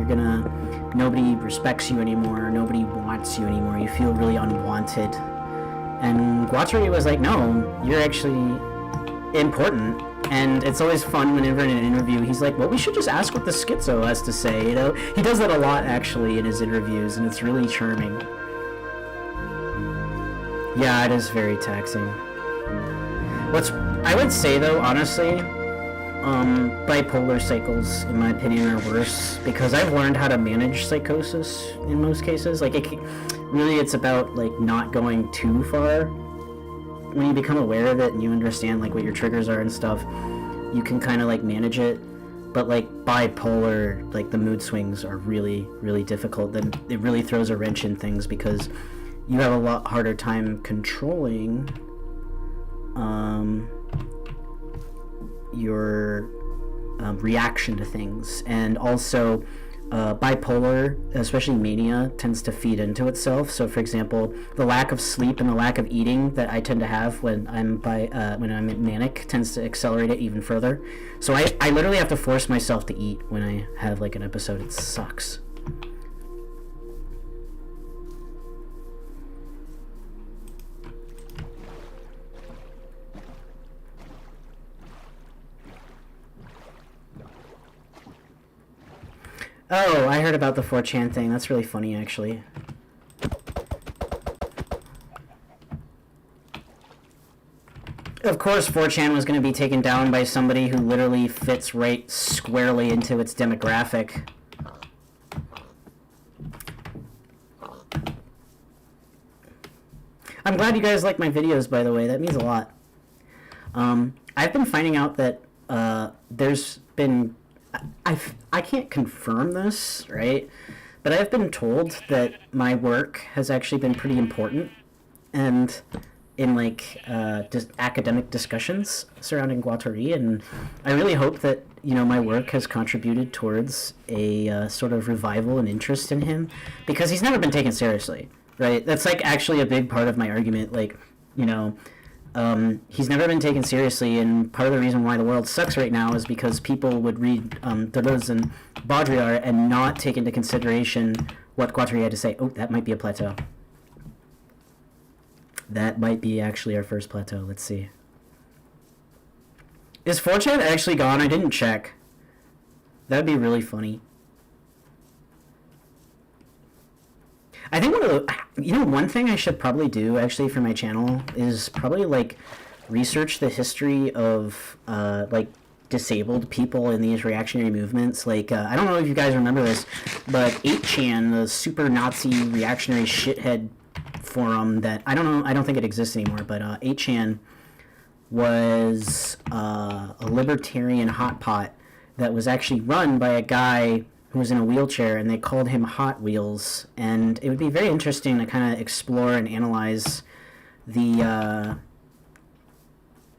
Speaker 1: nobody respects you anymore, nobody wants you anymore, you feel really unwanted. And Guattari was like, no, you're actually important. And it's always fun whenever in an interview he's like, well, we should just ask what the schizo has to say, you know? He does that a lot, actually, in his interviews, and it's really charming. Yeah, it is very taxing. I would say, though, honestly, bipolar cycles, in my opinion, are worse, because I've learned how to manage psychosis in most cases. Like, it's about, like, not going too far. When you become aware of it and you understand, like, what your triggers are and stuff, you can kind of, like, manage it. But, like, bipolar, like, the mood swings are really, really difficult. Then it really throws a wrench in things, because you have a lot harder time controlling your reaction to things. And also, bipolar, especially mania, tends to feed into itself. So, for example, the lack of sleep and the lack of eating that I tend to have when I'm manic tends to accelerate it even further. So I literally have to force myself to eat when I have, like, an episode. It sucks. Oh, I heard about the 4chan thing. That's really funny, actually. Of course, 4chan was going to be taken down by somebody who literally fits right squarely into its demographic. I'm glad you guys like my videos, by the way. That means a lot. I've been finding out that there's been... I I can't confirm this, right? But I've been told that my work has actually been pretty important, and in like just academic discussions surrounding Guattari, and I really hope that my work has contributed towards a sort of revival and interest in him, because he's never been taken seriously, right? That's like actually a big part of my argument. Like, he's never been taken seriously, and part of the reason why the world sucks right now is because people would read Deleuze and Baudrillard and not take into consideration what Guattari had to say. Oh, that might be a plateau. That might be actually our first plateau. Let's see. Is 4chan actually gone? I didn't check. That'd be really funny. I think one thing I should probably do actually for my channel is probably like research the history of like disabled people in these reactionary movements. Like I don't know if you guys remember this, but 8chan, the super Nazi reactionary shithead forum that I don't think it exists anymore, but 8chan was a libertarian hot pot that was actually run by a guy who was in a wheelchair, and they called him Hot Wheels. And it would be very interesting to kind of explore and analyze the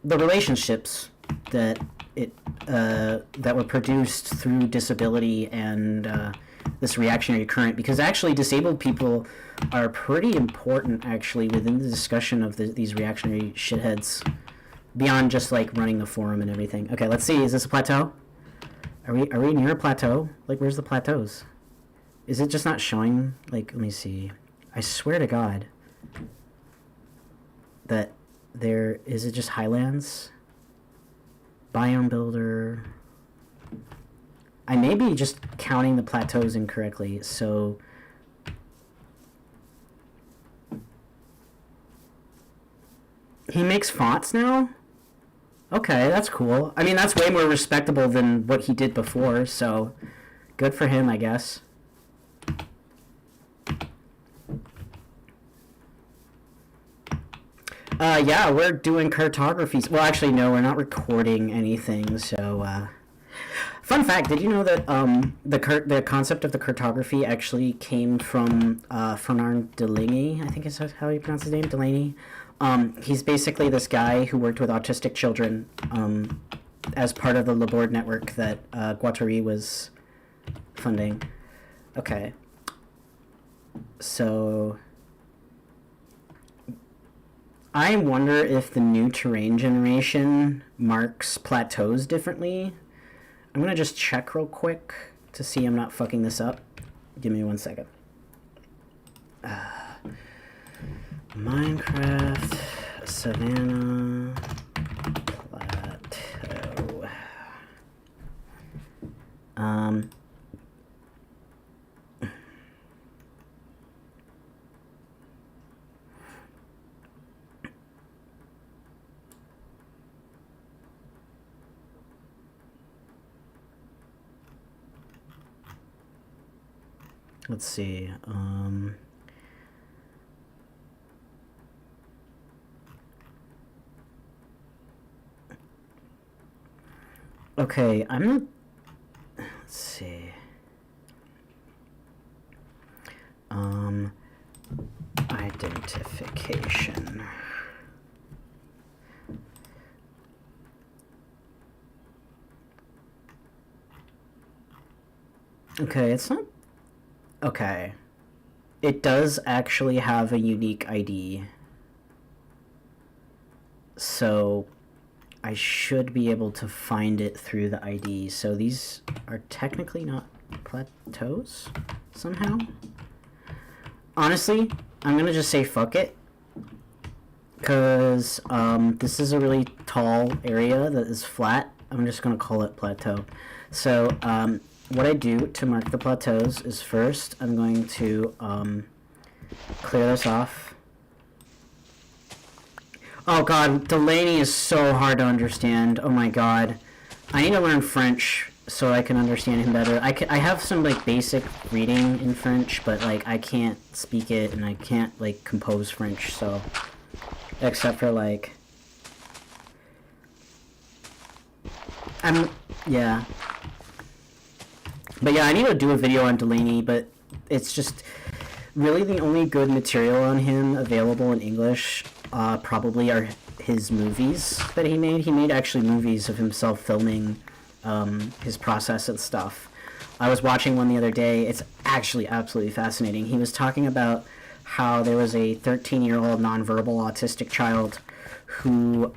Speaker 1: relationships that were produced through disability and this reactionary current, because actually disabled people are pretty important actually within the discussion of these reactionary shitheads, beyond just like running the forum and everything. Okay, let's see. Is this a plateau? Are we near a plateau? Like, where's the plateaus? Is it just not showing? Like, let me see. I swear to God that there is it just highlands? Biome builder. I may be just counting the plateaus incorrectly, so he makes fonts now? Okay, that's cool. I mean, that's way more respectable than what he did before, so good for him, I guess. Yeah, we're doing cartographies. Well, actually, no, we're not recording anything, so, fun fact, did you know that, the concept of the cartography actually came from, Fernand Delaney, I think is how you pronounce his name, Delaney? He's basically this guy who worked with autistic children, as part of the Laborde network that, Guattari was funding. Okay. So I wonder if the new terrain generation marks plateaus differently. I'm gonna just check real quick to see I'm not fucking this up. Give me 1 second. Minecraft, Savannah, Plateau. Let's see. Okay, I'm not... Let's see. Identification. Okay, it's not... Okay. It does actually have a unique ID. So I should be able to find it through the ID. So these are technically not plateaus somehow. Honestly, I'm gonna just say fuck it, because this is a really tall area that is flat. I'm just gonna call it plateau. So what I do to mark the plateaus is first I'm going to clear this off. Oh god, Delaney is so hard to understand. Oh my god. I need to learn French so I can understand him better. I have some like basic reading in French, but like I can't speak it and I can't like compose French, so except for like yeah. But yeah, I need to do a video on Delaney, but it's just really the only good material on him available in English probably are his movies that he made. He made actually movies of himself filming his process and stuff. I was watching one the other day. It's actually absolutely fascinating. He was talking about how there was a 13-year-old nonverbal autistic child who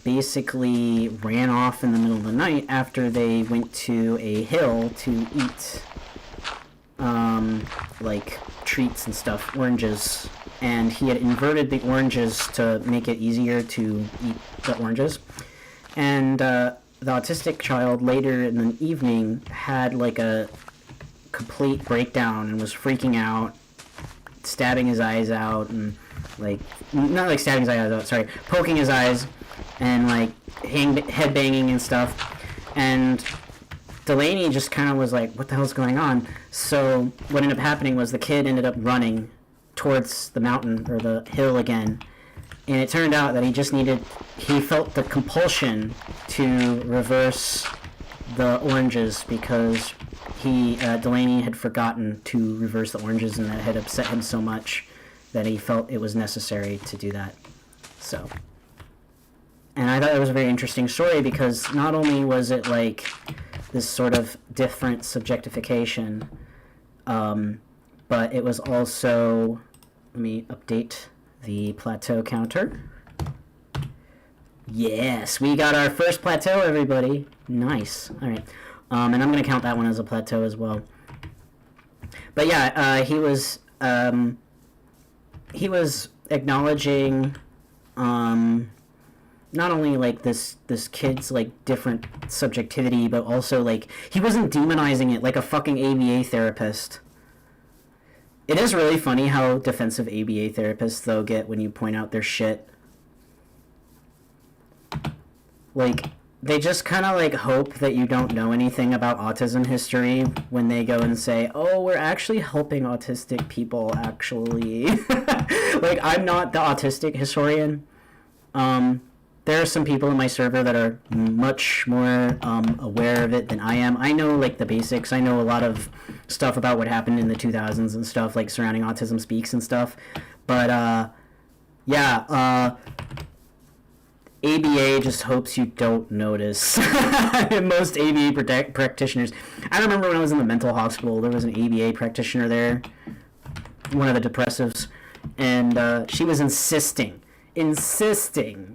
Speaker 1: basically ran off in the middle of the night after they went to a hill to eat like treats and stuff, oranges, and he had inverted the oranges to make it easier to eat the oranges. And the autistic child later in the evening had like a complete breakdown and was freaking out, stabbing his eyes out, and like, not like stabbing his eyes out, sorry, poking his eyes, and like head banging and stuff. And Delaney just kind of was like, what the hell's going on? So what ended up happening was the kid ended up running towards the mountain or the hill again, and it turned out that he felt the compulsion to reverse the oranges because Delaney had forgotten to reverse the oranges, and that had upset him so much that he felt it was necessary to do that. So, and I thought it was a very interesting story because not only was it like this sort of different subjectification, but it was also, let me update the plateau counter. Yes, we got our first plateau, everybody. Nice. All right. And I'm going to count that one as a plateau as well. But yeah, he was acknowledging not only like this kid's like different subjectivity, but also like he wasn't demonizing it like a fucking ABA therapist. It is really funny how defensive ABA therapists though get when you point out their shit. Like, they just kind of like hope that you don't know anything about autism history when they go and say, oh, we're actually helping autistic people, actually. Like, I'm not the autistic historian. There are some people in my server that are much more aware of it than I am. I know like the basics. I know a lot of stuff about what happened in the 2000s and stuff, like surrounding Autism Speaks and stuff. But ABA just hopes you don't notice. Most ABA practitioners. I remember when I was in the mental hospital, there was an ABA practitioner there, one of the depressives, and she was insisting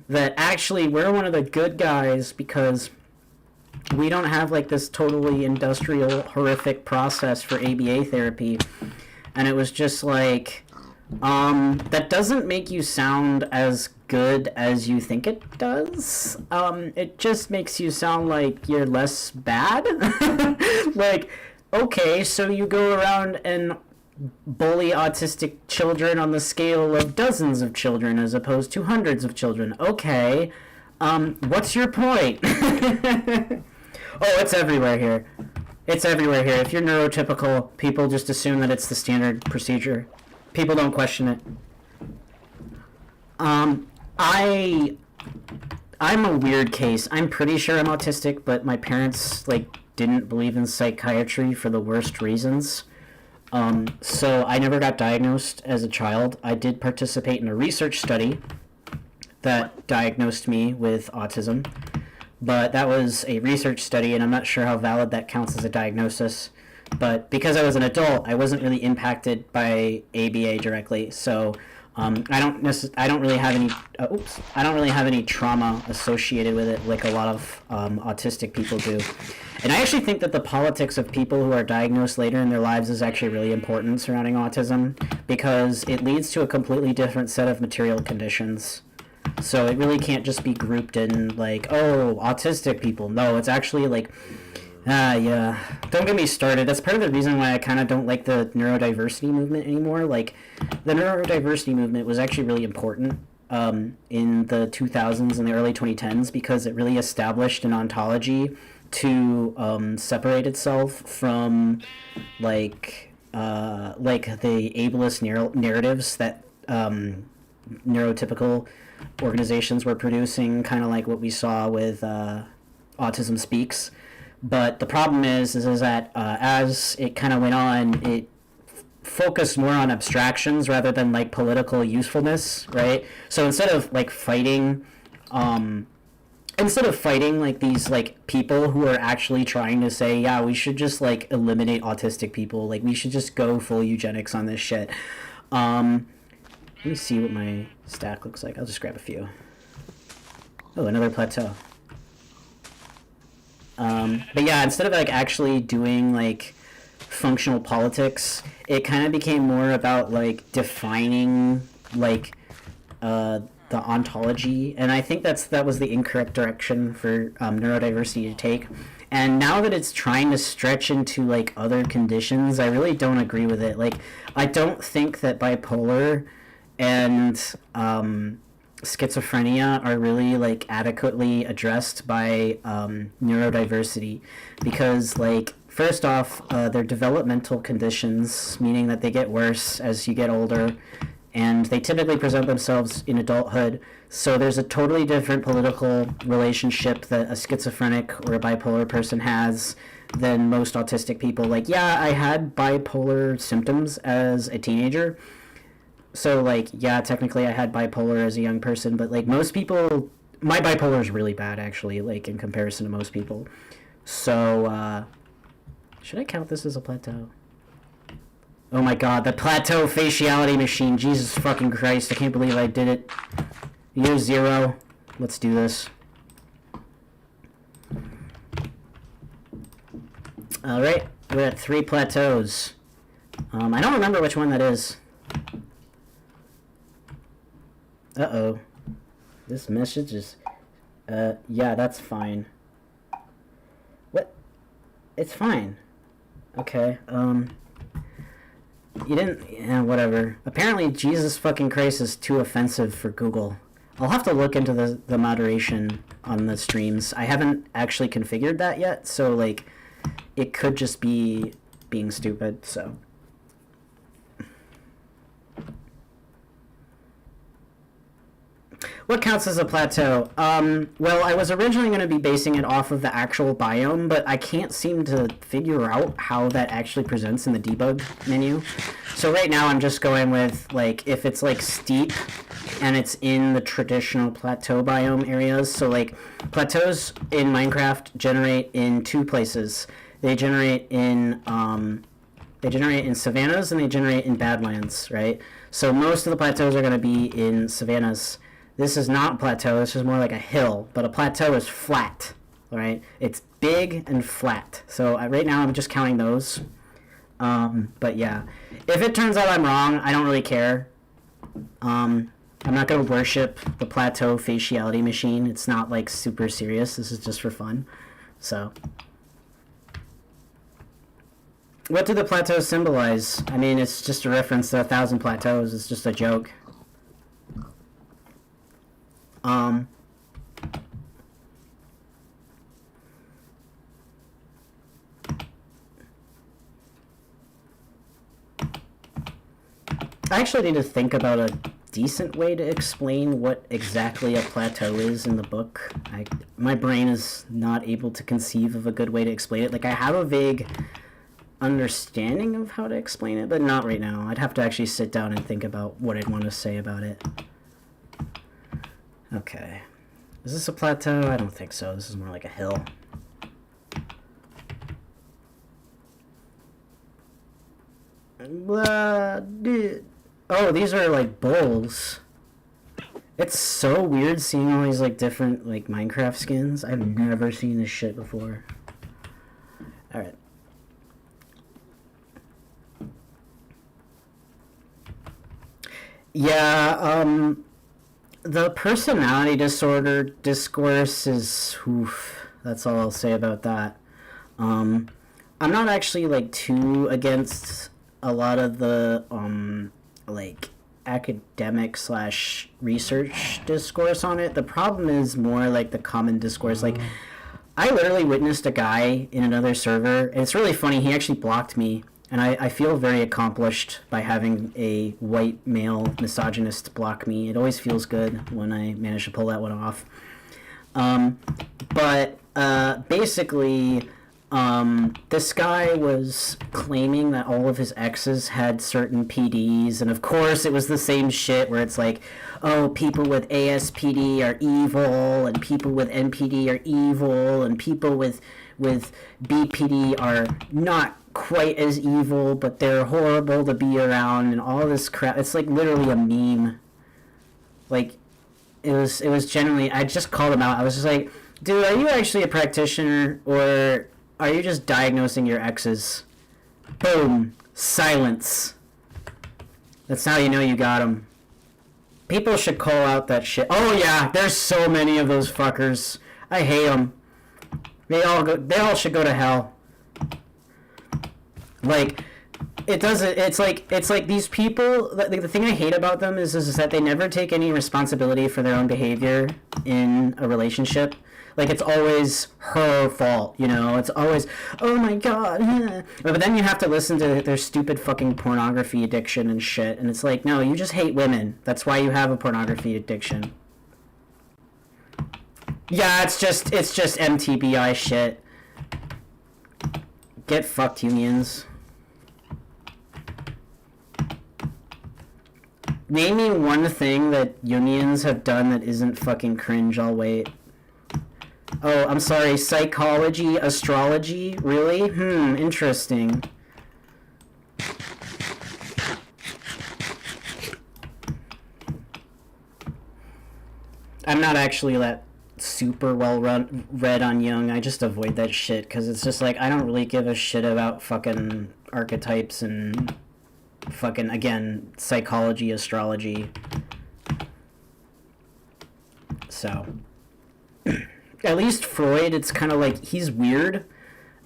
Speaker 1: that actually we're one of the good guys because we don't have like this totally industrial horrific process for ABA therapy. And it was just like, that doesn't make you sound as good as you think it does. It just makes you sound like you're less bad. Like, okay, so you go around and bully autistic children on the scale of dozens of children as opposed to hundreds of children. Okay, what's your point? Oh, it's everywhere here. It's everywhere here. If you're neurotypical, people just assume that it's the standard procedure. People don't question it. I'm a weird case. I'm pretty sure I'm autistic, but my parents like didn't believe in psychiatry for the worst reasons. So I never got diagnosed as a child. I did participate in a research study that diagnosed me with autism, but that was a research study, and I'm not sure how valid that counts as a diagnosis. But because I was an adult, I wasn't really impacted by ABA directly. So I don't really have any trauma associated with it like a lot of autistic people do. And I actually think that the politics of people who are diagnosed later in their lives is actually really important surrounding autism, because it leads to a completely different set of material conditions. So it really can't just be grouped in like, oh, autistic people. No, it's actually like, yeah. Don't get me started. That's part of the reason why I kind of don't like the neurodiversity movement anymore. Like, the neurodiversity movement was actually really important in the 2000s and the early 2010s because it really established an ontology to separate itself from like the ableist narratives that neurotypical organizations were producing, kind of like what we saw with Autism Speaks. But the problem is that as it kind of went on, it focused more on abstractions rather than like political usefulness, right? So instead of fighting like these like people who are actually trying to say, yeah, we should just like eliminate autistic people, like we should just go full eugenics on this shit. Let me see what my stack looks like. I'll just grab a few. Oh, another plateau. But yeah, instead of like actually doing like functional politics, it kind of became more about like defining like the ontology, and I think that was the incorrect direction for neurodiversity to take. And now that it's trying to stretch into like other conditions, I really don't agree with it. Like, I don't think that bipolar and schizophrenia are really like adequately addressed by neurodiversity, because like first off, they're developmental conditions, meaning that they get worse as you get older, and they typically present themselves in adulthood. So there's a totally different political relationship that a schizophrenic or a bipolar person has than most autistic people. Like, yeah, I had bipolar symptoms as a teenager. So, like, yeah, technically I had bipolar as a young person, but, like, most people... My bipolar is really bad, actually, like, in comparison to most people. So, should I count this as a plateau? Oh my god, the plateau faciality machine. Jesus fucking Christ, I can't believe I did it. Year 0. Let's do this. Alright, we're at 3 plateaus. I don't remember which one that is. Uh-oh. This message is... yeah, that's fine. What? It's fine. Okay, You didn't... Yeah, whatever. Apparently, Jesus fucking Christ is too offensive for Google. I'll have to look into the moderation on the streams. I haven't actually configured that yet, so, like, it could just be being stupid, so... What counts as a plateau? Well, I was originally going to be basing it off of the actual biome, but I can't seem to figure out how that actually presents in the debug menu. So right now I'm just going with, like, if it's, like, steep and it's in the traditional plateau biome areas. So, like, plateaus in Minecraft generate in 2 places. They generate in savannas and they generate in badlands, right? So most of the plateaus are going to be in savannas. This is not a plateau, this is more like a hill, but a plateau is flat, right? It's big and flat. So right now I'm just counting those. But yeah, if it turns out I'm wrong, I don't really care. I'm not going to worship the plateau faciality machine. It's not like super serious, this is just for fun. So, what do the plateaus symbolize? I mean, it's just a reference to 1,000 plateaus, it's just a joke. I actually need to think about a decent way to explain what exactly a plateau is in the book. My brain is not able to conceive of a good way to explain it. Like, I have a vague understanding of how to explain it, but not right now. I'd have to actually sit down and think about what I'd want to say about it. Okay. Is this a plateau? I don't think so. This is more like a hill. Oh, these are like bulls. It's so weird seeing all these like different like Minecraft skins. I've never seen this shit before. Alright. Yeah, the personality disorder discourse is, oof, that's all I'll say about that. I'm not actually, like, too against a lot of the, like, academic / research discourse on it. The problem is more, like, the common discourse. Like, I literally witnessed a guy in another server, and it's really funny, he actually blocked me. And I feel very accomplished by having a white male misogynist block me. It always feels good when I manage to pull that one off. But basically, This guy was claiming that all of his exes had certain PDs, and of course it was the same shit where it's like, oh, people with ASPD are evil, and people with NPD are evil, and people with BPD are not quite as evil, but they're horrible to be around, and all this crap. It's like literally a meme. Like, it was generally, I just called him out. I was just like, dude, are you actually a practitioner, or are you just diagnosing your exes? Boom. Silence. That's how you know you got them. People should call out that shit. Oh yeah, there's so many of those fuckers. I hate them. They all should go to hell. Like, it's like these people, the thing I hate about them is that they never take any responsibility for their own behavior in a relationship. Like, it's always her fault, you know? It's always, oh my god. But then you have to listen to their stupid fucking pornography addiction and shit. And it's like, no, you just hate women. That's why you have a pornography addiction. Yeah, it's just MTBI shit. Get fucked, unions. Name me one thing that unions have done that isn't fucking cringe. I'll wait. Oh, I'm sorry. Psychology, astrology? Really? Interesting. I'm not actually that super well read on Jung. I just avoid that shit because it's just like, I don't really give a shit about fucking archetypes and fucking, again, psychology, astrology. So, at least Freud, it's kind of like, he's weird,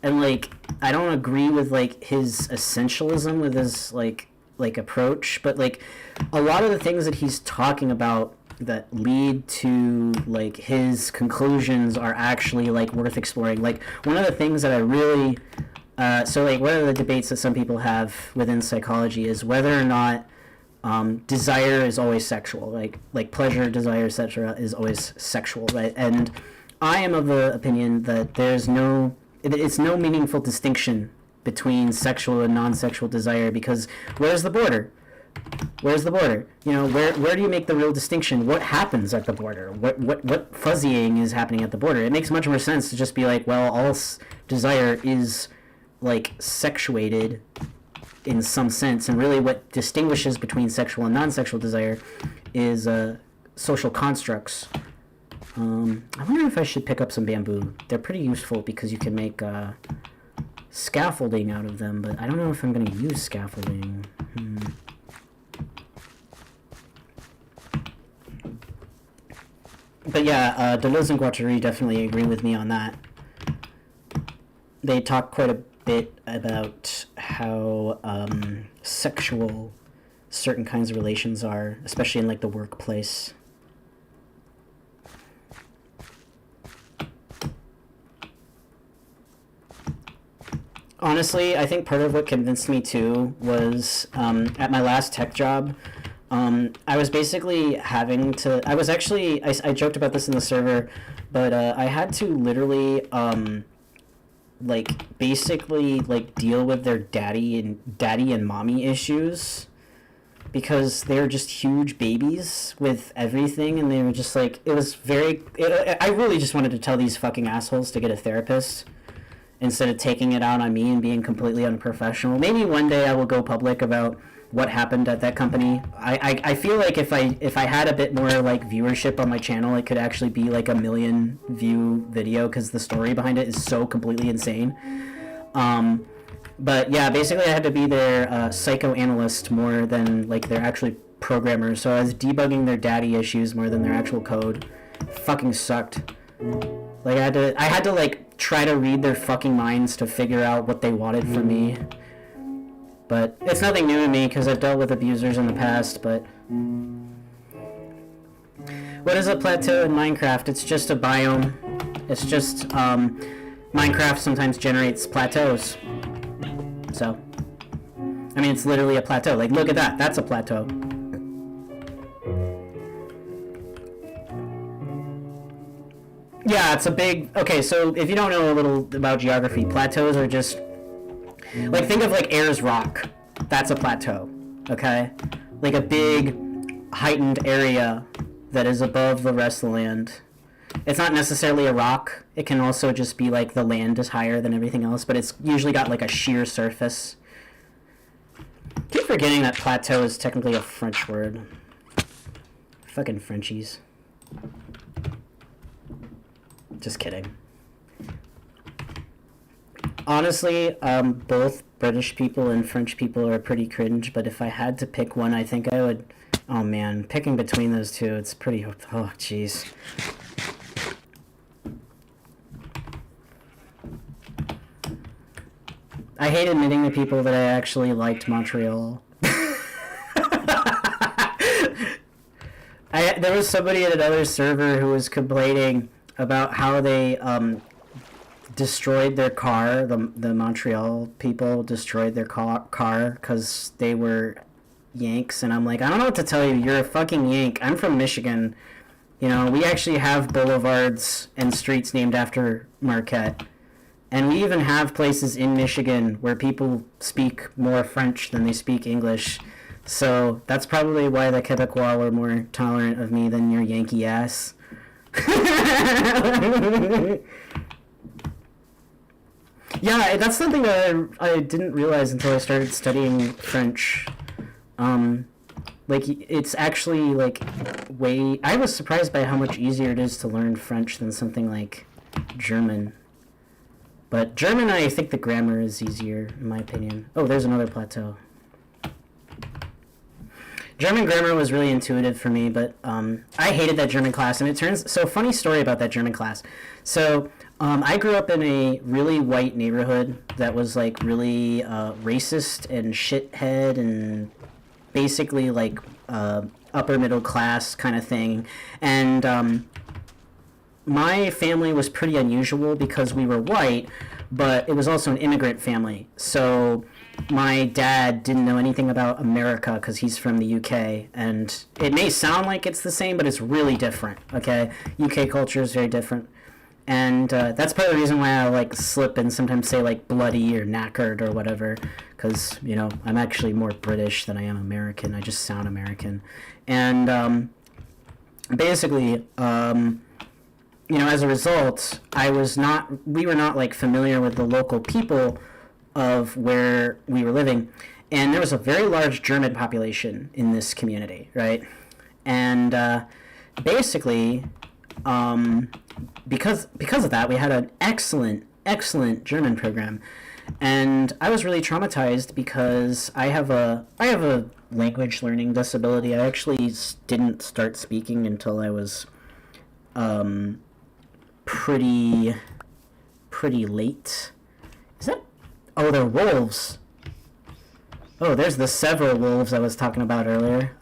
Speaker 1: and like, I don't agree with like his essentialism with his like approach, but like a lot of the things that he's talking about that lead to like his conclusions are actually like worth exploring. Like, one of the things that I really so like one of the debates that some people have within psychology is whether or not desire is always sexual, like pleasure, desire, etc. is always sexual, right? And I am of the opinion that it's no meaningful distinction between sexual and non-sexual desire, because where's the border? Where's the border? You know, where do you make the real distinction? What happens at the border? What fuzzying is happening at the border? It makes much more sense to just be like, well, all desire is like sexuated in some sense, and really what distinguishes between sexual and non-sexual desire is social constructs. I wonder if I should pick up some bamboo. They're pretty useful because you can make scaffolding out of them, but I don't know if I'm going to use scaffolding. But yeah, Deleuze and Guattari definitely agree with me on that. They talk quite a bit about how sexual certain kinds of relations are, especially in like the workplace. Honestly, I think part of what convinced me too was at my last tech job, I was basically having to, I joked about this in the server, but I had to literally like basically like deal with their daddy and mommy issues, because they were just huge babies with everything, and they were just like, I really just wanted to tell these fucking assholes to get a therapist instead of taking it out on me and being completely unprofessional. Maybe one day I will go public about what happened at that company. I feel like if I had a bit more like viewership on my channel, it could actually be like a 1 million view video, because the story behind it is so completely insane. But yeah, basically I had to be their psychoanalyst more than like their actually programmers. So I was debugging their daddy issues more than their actual code. It fucking sucked. Like I had to like try to read their fucking minds to figure out what they wanted from me. But it's nothing new to me because I've dealt with abusers in the past, but... What is a plateau in Minecraft? It's just a biome. It's just, Minecraft sometimes generates plateaus. So, I mean, it's literally a plateau. Like, look at that. That's a plateau. Yeah, it's a big. Okay, so if you don't know a little about geography, plateaus are just like, think of like Ayers Rock. That's a plateau. Okay, like a big heightened area that is above the rest of the land. It's not necessarily a rock. It can also just be like the land is higher than everything else, but it's usually got like a sheer surface. I keep forgetting that plateau is technically a French word. Fucking Frenchies. Just kidding. Honestly, both British people and French people are pretty cringe, but if I had to pick one, I think I would... Oh man, picking between those two, it's pretty... Oh, jeez. I hate admitting to people that I actually liked Montreal. There was somebody at another server who was complaining about how they destroyed their car. The Montreal people destroyed their car because they were Yanks, and I'm like, I don't know what to tell you. You're a fucking Yank. I'm from Michigan. You know, we actually have boulevards and streets named after Marquette. And we even have places in Michigan where people speak more French than they speak English. So that's probably why the Quebecois were more tolerant of me than your Yankee ass. Yeah, that's something that I didn't realize until I started studying French. Like, it's actually, like, way... I was surprised by how much easier it is to learn French than something like German. But German, I think the grammar is easier, in my opinion. Oh, there's another plateau. German grammar was really intuitive for me, but I hated that German class, and it turns... So, funny story about that German class. So, I grew up in a really white neighborhood that was, like, really racist and shithead and basically, like, upper middle class kind of thing. And my family was pretty unusual because we were white, but it was also an immigrant family. So my dad didn't know anything about America because he's from the UK, and it may sound like it's the same, but it's really different, okay? UK culture is very different. And that's part of the reason why I, like, slip and sometimes say, like, bloody or knackered or whatever, because, you know, I'm actually more British than I am American. I just sound American. And basically, you know, as a result, we were not, like, familiar with the local people of where we were living. And there was a very large German population in this community, right? And basically... because of that, we had an excellent German program, and I was really traumatized because I have a language learning disability. I actually didn't start speaking until I was pretty late. Is that? Oh, they're wolves. Oh, there's the several wolves I was talking about earlier.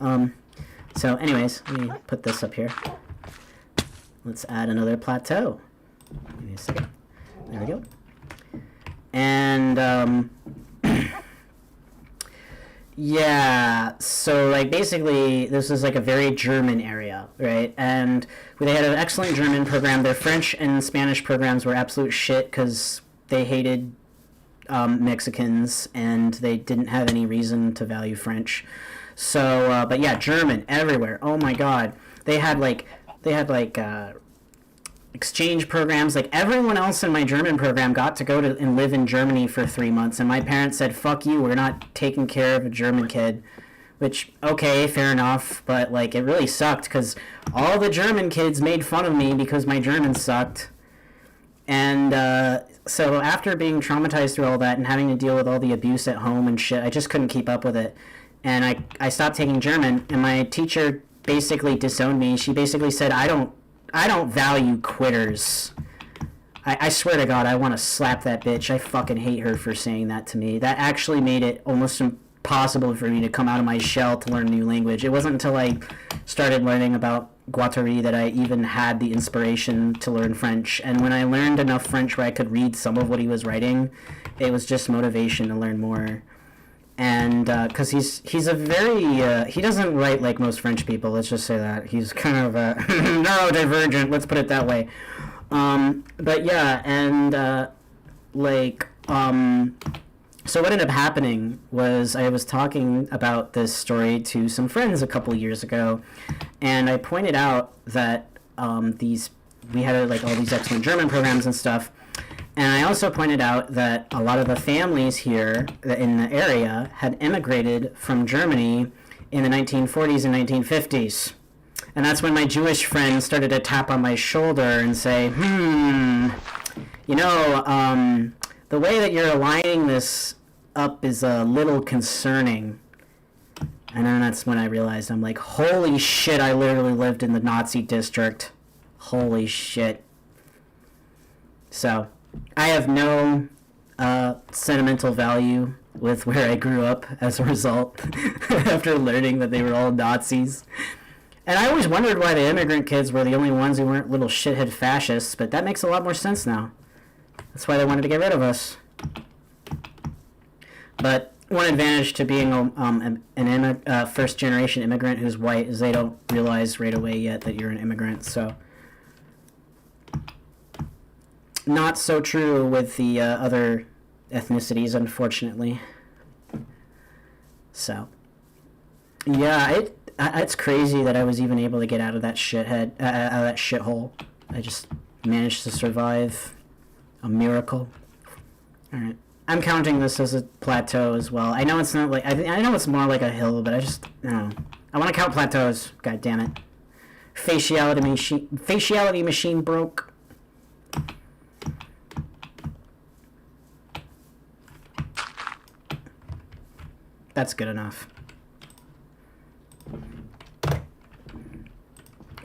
Speaker 1: So anyways, let me put this up here. Let's add another plateau. Give me a second. There we go. And, yeah, so, like, basically, this is, like, a very German area, right? And they had an excellent German program. Their French and Spanish programs were absolute shit because they hated Mexicans, and they didn't have any reason to value French. So, but yeah, German everywhere. Oh, my God. They had exchange programs. Like, everyone else in my German program got to go to and live in Germany for 3 months, and my parents said, fuck you, we're not taking care of a German kid. Which, okay, fair enough, but, like, it really sucked because all the German kids made fun of me because my German sucked. And so after being traumatized through all that and having to deal with all the abuse at home and shit, I just couldn't keep up with it. And I stopped taking German, and my teacher basically disowned me. She basically said, I don't value quitters. I swear to God, I want to slap that bitch. I fucking hate her for saying that to me. That actually made it almost impossible for me to come out of my shell to learn a new language. It wasn't until I started learning about Guattari that I even had the inspiration to learn French. And when I learned enough French where I could read some of what he was writing, it was just motivation to learn more. And because he's a very he doesn't write like most French people, let's just say that. He's kind of neurodivergent, let's put it that way. But yeah, and so what ended up happening was I was talking about this story to some friends a couple years ago, and I pointed out that we had like all these excellent German programs and stuff, and I also pointed out that a lot of the families here in the area had immigrated from Germany in the 1940s and 1950s. And that's when my Jewish friend started to tap on my shoulder and say, the way that you're aligning this up is a little concerning. And then that's when I realized, I'm like, holy shit, I literally lived in the Nazi district. Holy shit. So, I have no sentimental value with where I grew up as a result, after learning that they were all Nazis. And I always wondered why the immigrant kids were the only ones who weren't little shithead fascists, but that makes a lot more sense now. That's why they wanted to get rid of us. But one advantage to being a first-generation immigrant who's white is they don't realize right away yet that you're an immigrant, so... Not so true with the other ethnicities, unfortunately. So... Yeah, it's crazy that I was even able to get out of that out of that shithole. I just managed to survive. A miracle. Alright. I'm counting this as a plateau as well. I know it's not like... I know it's more like a hill, but I just... I don't know. I want to count plateaus. God damn it. Faciality machine broke. That's good enough.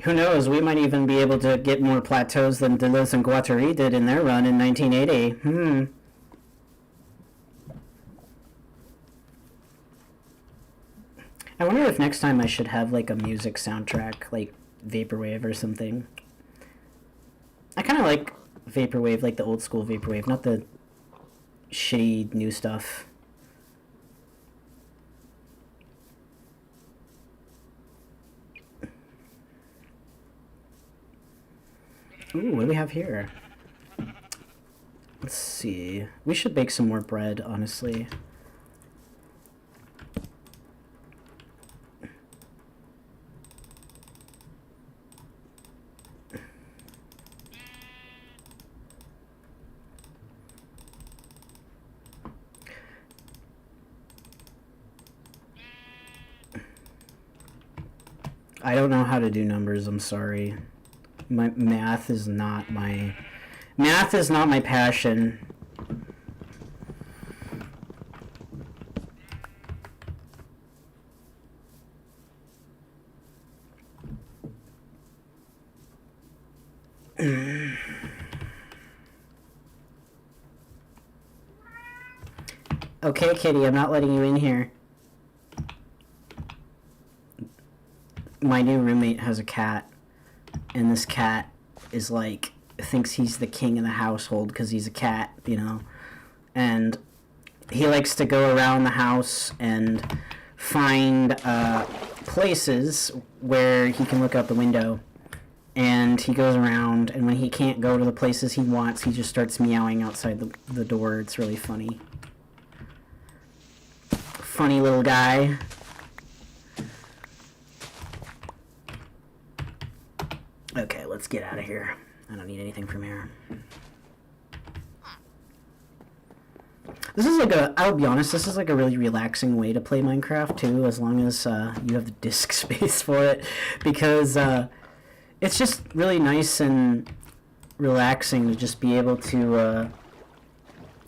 Speaker 1: Who knows, we might even be able to get more plateaus than Deleuze and Guattari did in their run in 1980. I wonder if next time I should have, like, a music soundtrack, like Vaporwave or something. I kind of like Vaporwave, like the old school Vaporwave, not the shitty new stuff. Ooh, what do we have here? Let's see. We should bake some more bread, honestly. I don't know how to do numbers, I'm sorry. Math is not my passion. Okay, kitty, I'm not letting you in here. My new roommate has a cat. And this cat is like, thinks he's the king of the household because he's a cat, you know. And he likes to go around the house and find places where he can look out the window. And he goes around, and when he can't go to the places he wants, he just starts meowing outside the door. It's really funny. Funny little guy. Okay, let's get out of here. I don't need anything from here. This is like I'll be honest, this is like a really relaxing way to play Minecraft too, as long as you have the disk space for it, because it's just really nice and relaxing to just be able to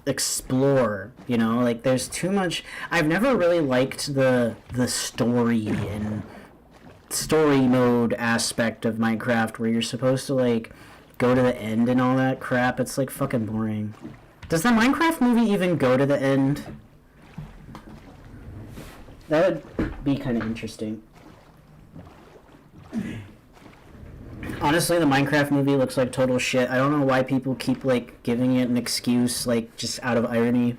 Speaker 1: explore, you know, like there's too much. I've never really liked the story and story mode aspect of Minecraft where you're supposed to like go to the end and all that crap. It's like fucking boring. Does the Minecraft movie even go to the end? That would be kind of interesting. Honestly, the Minecraft movie looks like total shit. I don't know why people keep like giving it an excuse, like just out of irony.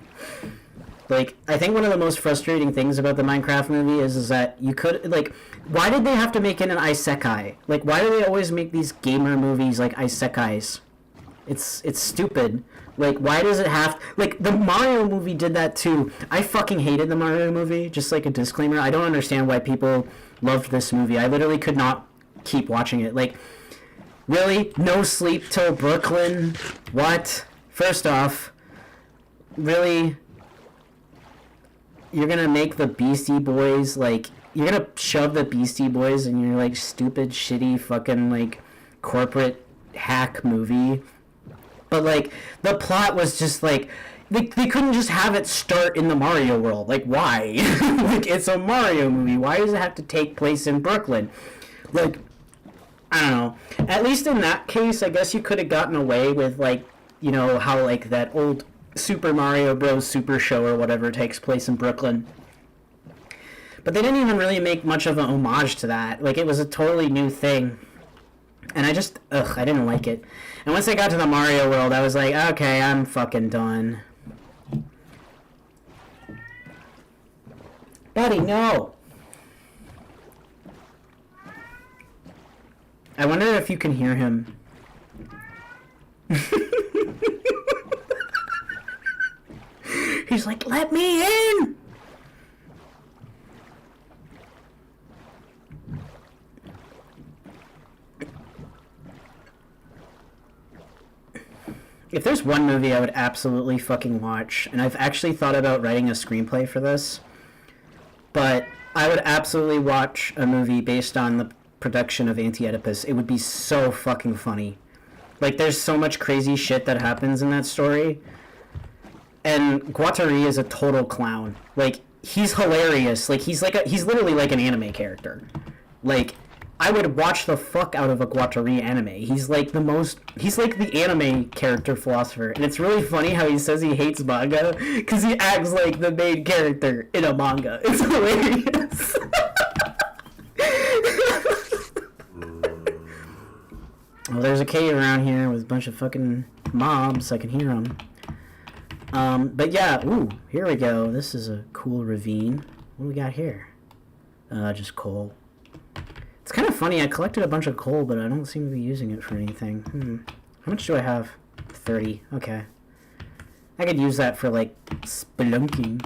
Speaker 1: Like, I think one of the most frustrating things about the Minecraft movie is that you could, like, why did they have to make it an isekai? Like, why do they always make these gamer movies like isekais? It's stupid. Like, why does it have... Like, the Mario movie did that too. I fucking hated the Mario movie, just like a disclaimer. I don't understand why people loved this movie. I literally could not keep watching it. Like, really? No sleep till Brooklyn? What? First off, really? You're gonna make the Beastie Boys, like... You're gonna shove the Beastie Boys in your, like, stupid, shitty, fucking, like, corporate hack movie? But, like, the plot was just, like, they couldn't just have it start in the Mario world. Like, why? Like, it's a Mario movie. Why does it have to take place in Brooklyn? Like, I don't know. At least in that case, I guess you could have gotten away with, like, you know, how, like, that old Super Mario Bros. Super Show or whatever takes place in Brooklyn. But they didn't even really make much of an homage to that. Like, it was a totally new thing. And I just, I didn't like it. And once I got to the Mario world, I was like, okay, I'm fucking done. Buddy, no! I wonder if you can hear him. He's like, let me in! If there's one movie I would absolutely fucking watch, and I've actually thought about writing a screenplay for this, but I would absolutely watch a movie based on the production of Anti-Oedipus. It would be so fucking funny. Like, there's so much crazy shit that happens in that story, and Guattari is a total clown. Like, he's hilarious. Like, he's literally like an anime character. Like, I would watch the fuck out of a Guattari anime. He's like the anime character philosopher. And it's really funny how he says he hates manga, because he acts like the main character in a manga. It's hilarious. Well, there's a cave around here with a bunch of fucking mobs. I can hear them. But yeah, ooh, here we go. This is a cool ravine. What do we got here? Just coal. It's kind of funny, I collected a bunch of coal, but I don't seem to be using it for anything. How much do I have? 30. Okay. I could use that for, like, spelunking.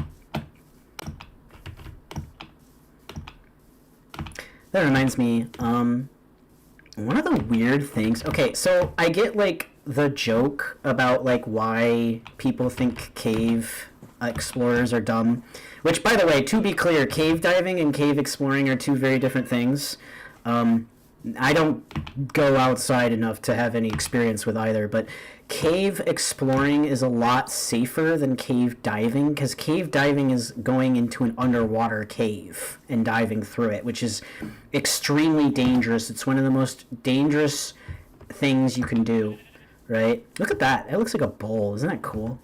Speaker 1: That reminds me, one of the weird things... Okay, so I get, like, the joke about, like, why people think cave explorers are dumb. Which, by the way, to be clear, cave diving and cave exploring are two very different things. I don't go outside enough to have any experience with either, but cave exploring is a lot safer than cave diving, because cave diving is going into an underwater cave and diving through it, which is extremely dangerous. It's one of the most dangerous things you can do, right? Look at that. It looks like a bowl. Isn't that cool?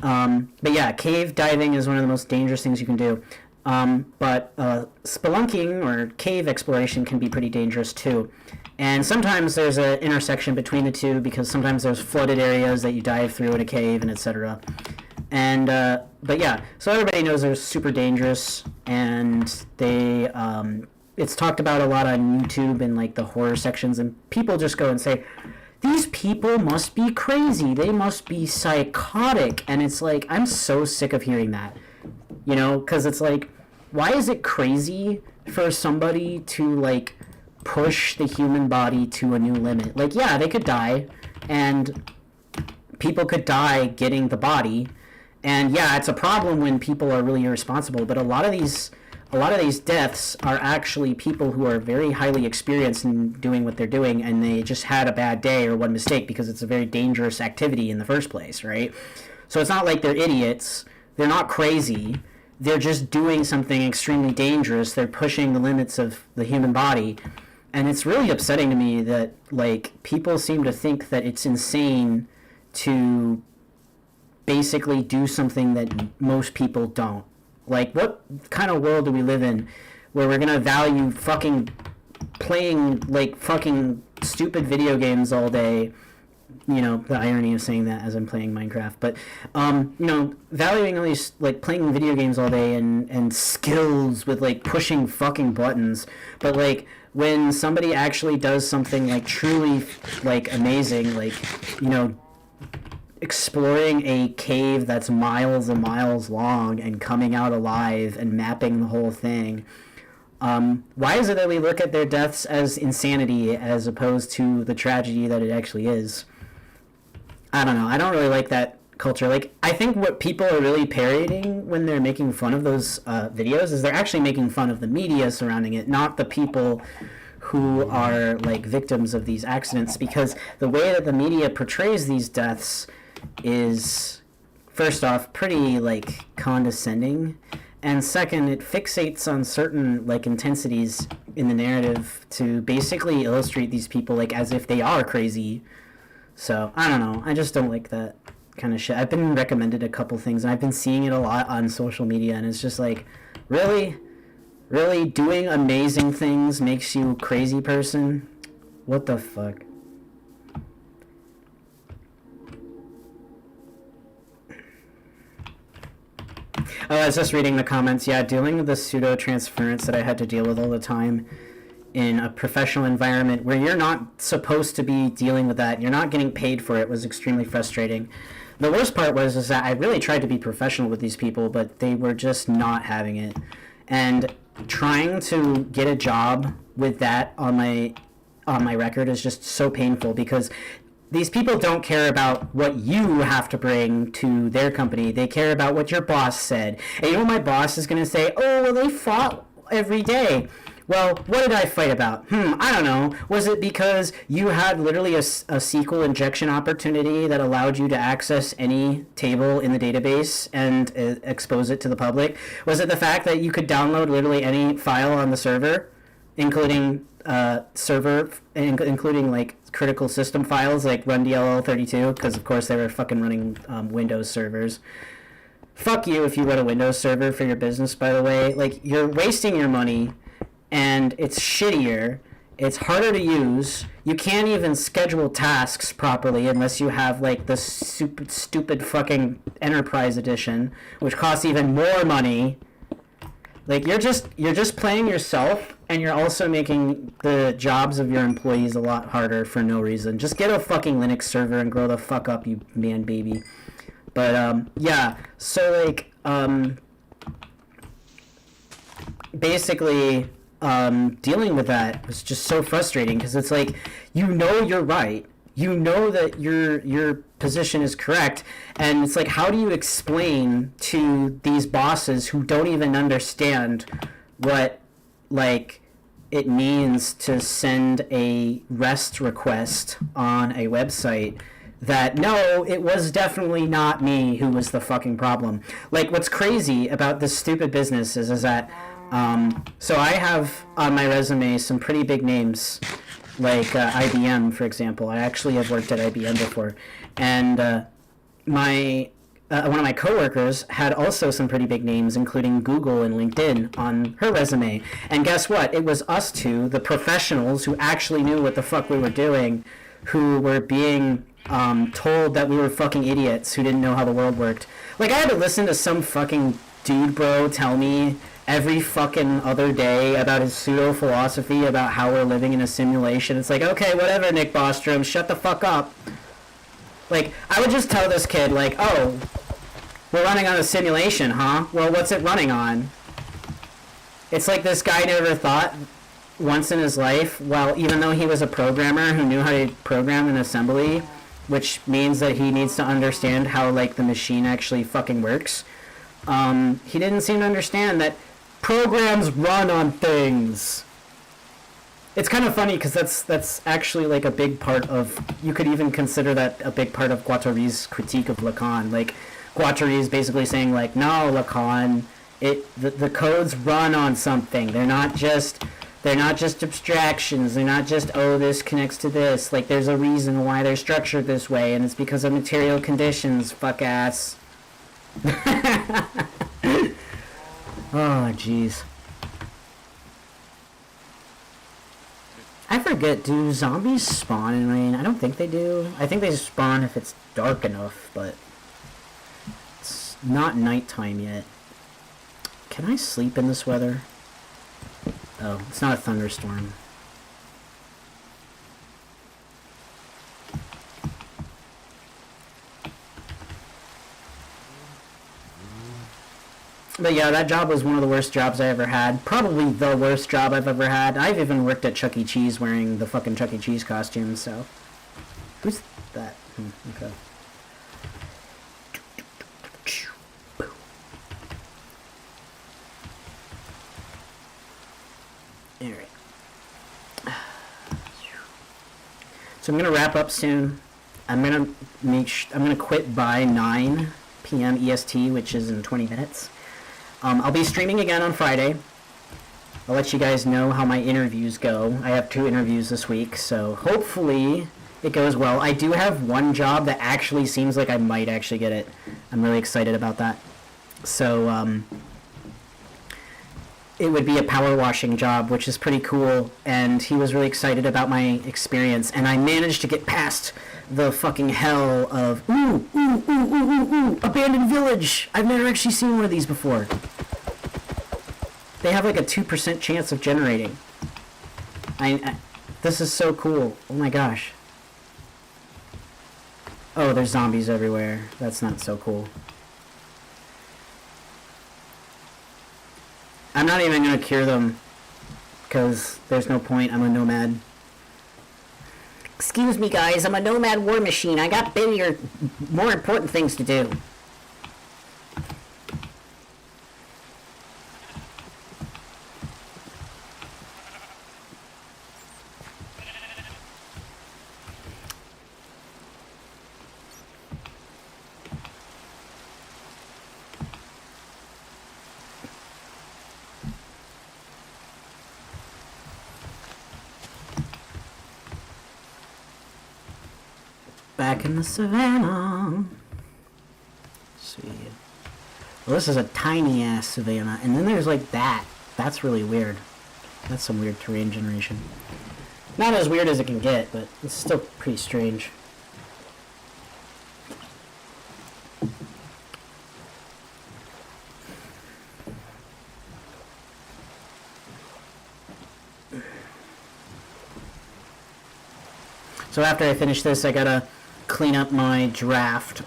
Speaker 1: But yeah, cave diving is one of the most dangerous things you can do. But spelunking or cave exploration can be pretty dangerous too. And sometimes there's an intersection between the two, because sometimes there's flooded areas that you dive through in a cave and etc. And, but yeah, so everybody knows they're super dangerous, and they, it's talked about a lot on YouTube and like the horror sections, and people just go and say, these people must be crazy, they must be psychotic. And it's like, I'm so sick of hearing that, you know, because it's like, why is it crazy for somebody to, like, push the human body to a new limit? Like, yeah, they could die, and people could die getting the body, and yeah, it's a problem when people are really irresponsible, but a lot of these deaths are actually people who are very highly experienced in doing what they're doing, and they just had a bad day or one mistake, because it's a very dangerous activity in the first place, right? So it's not like they're idiots, they're not crazy, they're just doing something extremely dangerous. They're pushing the limits of the human body. And it's really upsetting to me that, like, people seem to think that it's insane to basically do something that most people don't. Like, what kind of world do we live in where we're gonna value fucking playing, like, fucking stupid video games all day? You know, the irony of saying that as I'm playing Minecraft, but, you know, valuing all these, like, playing video games all day and skills with, like, pushing fucking buttons, but, like, when somebody actually does something like truly like amazing, like, you know, exploring a cave that's miles and miles long and coming out alive and mapping the whole thing, why is it that we look at their deaths as insanity as opposed to the tragedy that it actually is? I don't know. I don't really like that culture. Like, I think what people are really parodying when they're making fun of those videos is they're actually making fun of the media surrounding it, not the people who are like victims of these accidents, because the way that the media portrays these deaths is, first off, pretty like condescending, and second, it fixates on certain like intensities in the narrative to basically illustrate these people like as if they are crazy. So I don't know, I just don't like that kind of shit. I've been recommended a couple things and I've been seeing it a lot on social media, and it's just like, really doing amazing things makes you a crazy person? What the fuck? Oh, I was just reading the comments. Yeah, dealing with the pseudo-transference that I had to deal with all the time in a professional environment where you're not supposed to be dealing with that, you're not getting paid for it, was extremely frustrating. The worst part is that I really tried to be professional with these people, but they were just not having it. And trying to get a job with that on my record is just so painful, because these people don't care about what you have to bring to their company. They care about what your boss said. And you know what my boss is going to say? Oh, well, they fought every day. Well, what did I fight about? I don't know. Was it because you had literally a SQL injection opportunity that allowed you to access any table in the database and expose it to the public? Was it the fact that you could download literally any file on the server, including including like critical system files like run DLL32, because of course they were fucking running Windows servers. Fuck you if you run a Windows server for your business, by the way. Like, you're wasting your money, and it's shittier, it's harder to use, you can't even schedule tasks properly unless you have like the stupid fucking Enterprise Edition, which costs even more money. Like, you're just playing yourself, and you're also making the jobs of your employees a lot harder for no reason. Just get a fucking Linux server and grow the fuck up, you man baby. But yeah, so like basically dealing with that was just so frustrating, because it's like, you know you're right, you know that your position is correct, and it's like, how do you explain to these bosses who don't even understand what like it means to send a REST request on a website that, no, it was definitely not me who was the fucking problem. Like, what's crazy about this stupid business is that so I have on my resume some pretty big names, like IBM, for example. I actually have worked at IBM before, and one of my coworkers had also some pretty big names, including Google and LinkedIn, on her resume. And guess what? It was us two, the professionals who actually knew what the fuck we were doing, who were being told that we were fucking idiots who didn't know how the world worked. Like, I had to listen to some fucking dude bro tell me every fucking other day about his pseudo-philosophy about how we're living in a simulation. It's like, okay, whatever, Nick Bostrom, shut the fuck up. Like, I would just tell this kid, like, oh, we're running on a simulation, huh? Well, what's it running on? It's like this guy never thought once in his life, well, even though he was a programmer who knew how to program in assembly, which means that he needs to understand how, like, the machine actually fucking works, he didn't seem to understand that programs run on things. It's kind of funny, because that's actually like a big part of, you could even consider that a big part of Guattari's critique of Lacan. Like, Guattari is basically saying, like, no, Lacan, the codes run on something. They're not just abstractions. They're not just, oh, this connects to this. Like, there's a reason why they're structured this way, and it's because of material conditions, fuck ass. Oh, jeez. I forget, do zombies spawn in rain? I don't think they do. I think they spawn if it's dark enough, but it's not nighttime yet. Can I sleep in this weather? Oh, it's not a thunderstorm. But yeah, that job was one of the worst jobs I ever had. Probably the worst job I've ever had. I've even worked at Chuck E. Cheese wearing the fucking Chuck E. Cheese costume, so. Who's that? Okay. Alright. So I'm gonna wrap up soon. I'm gonna quit by 9 p.m. EST, which is in 20 minutes. I'll be streaming again on Friday. I'll let you guys know how my interviews go. I have 2 interviews this week, so hopefully it goes well. I do have one job that actually seems like I might actually get it. I'm really excited about that. So, it would be a power washing job, which is pretty cool, and he was really excited about my experience, and I managed to get past the fucking hell of, abandoned village! I've never actually seen one of these before. They have like a 2% chance of generating. This is so cool. Oh my gosh. Oh, there's zombies everywhere. That's not so cool. I'm not even gonna cure them, because there's no point. I'm a nomad. Excuse me, guys. I'm a nomad war machine. I got bigger, more important things to do. Back in the savannah. Let's see. Well, this is a tiny ass savannah, and then there's like that. That's really weird. That's some weird terrain generation. Not as weird as it can get, but it's still pretty strange. So after I finish this, I gotta clean up my draft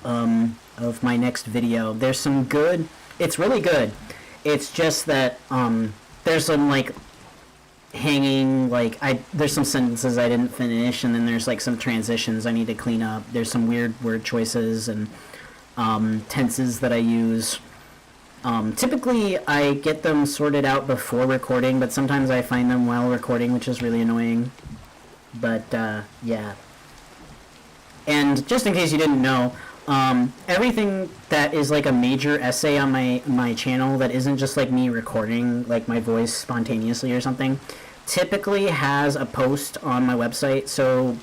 Speaker 1: of my next video. There's some good. It's really good. It's just that there's some like hanging there's some sentences I didn't finish, and then there's like some transitions I need to clean up. There's some weird word choices and tenses that I use. Typically I get them sorted out before recording, but sometimes I find them while recording, which is really annoying. But yeah. And just in case you didn't know, everything that is like a major essay on my channel that isn't just like me recording like my voice spontaneously or something typically has a post on my website. So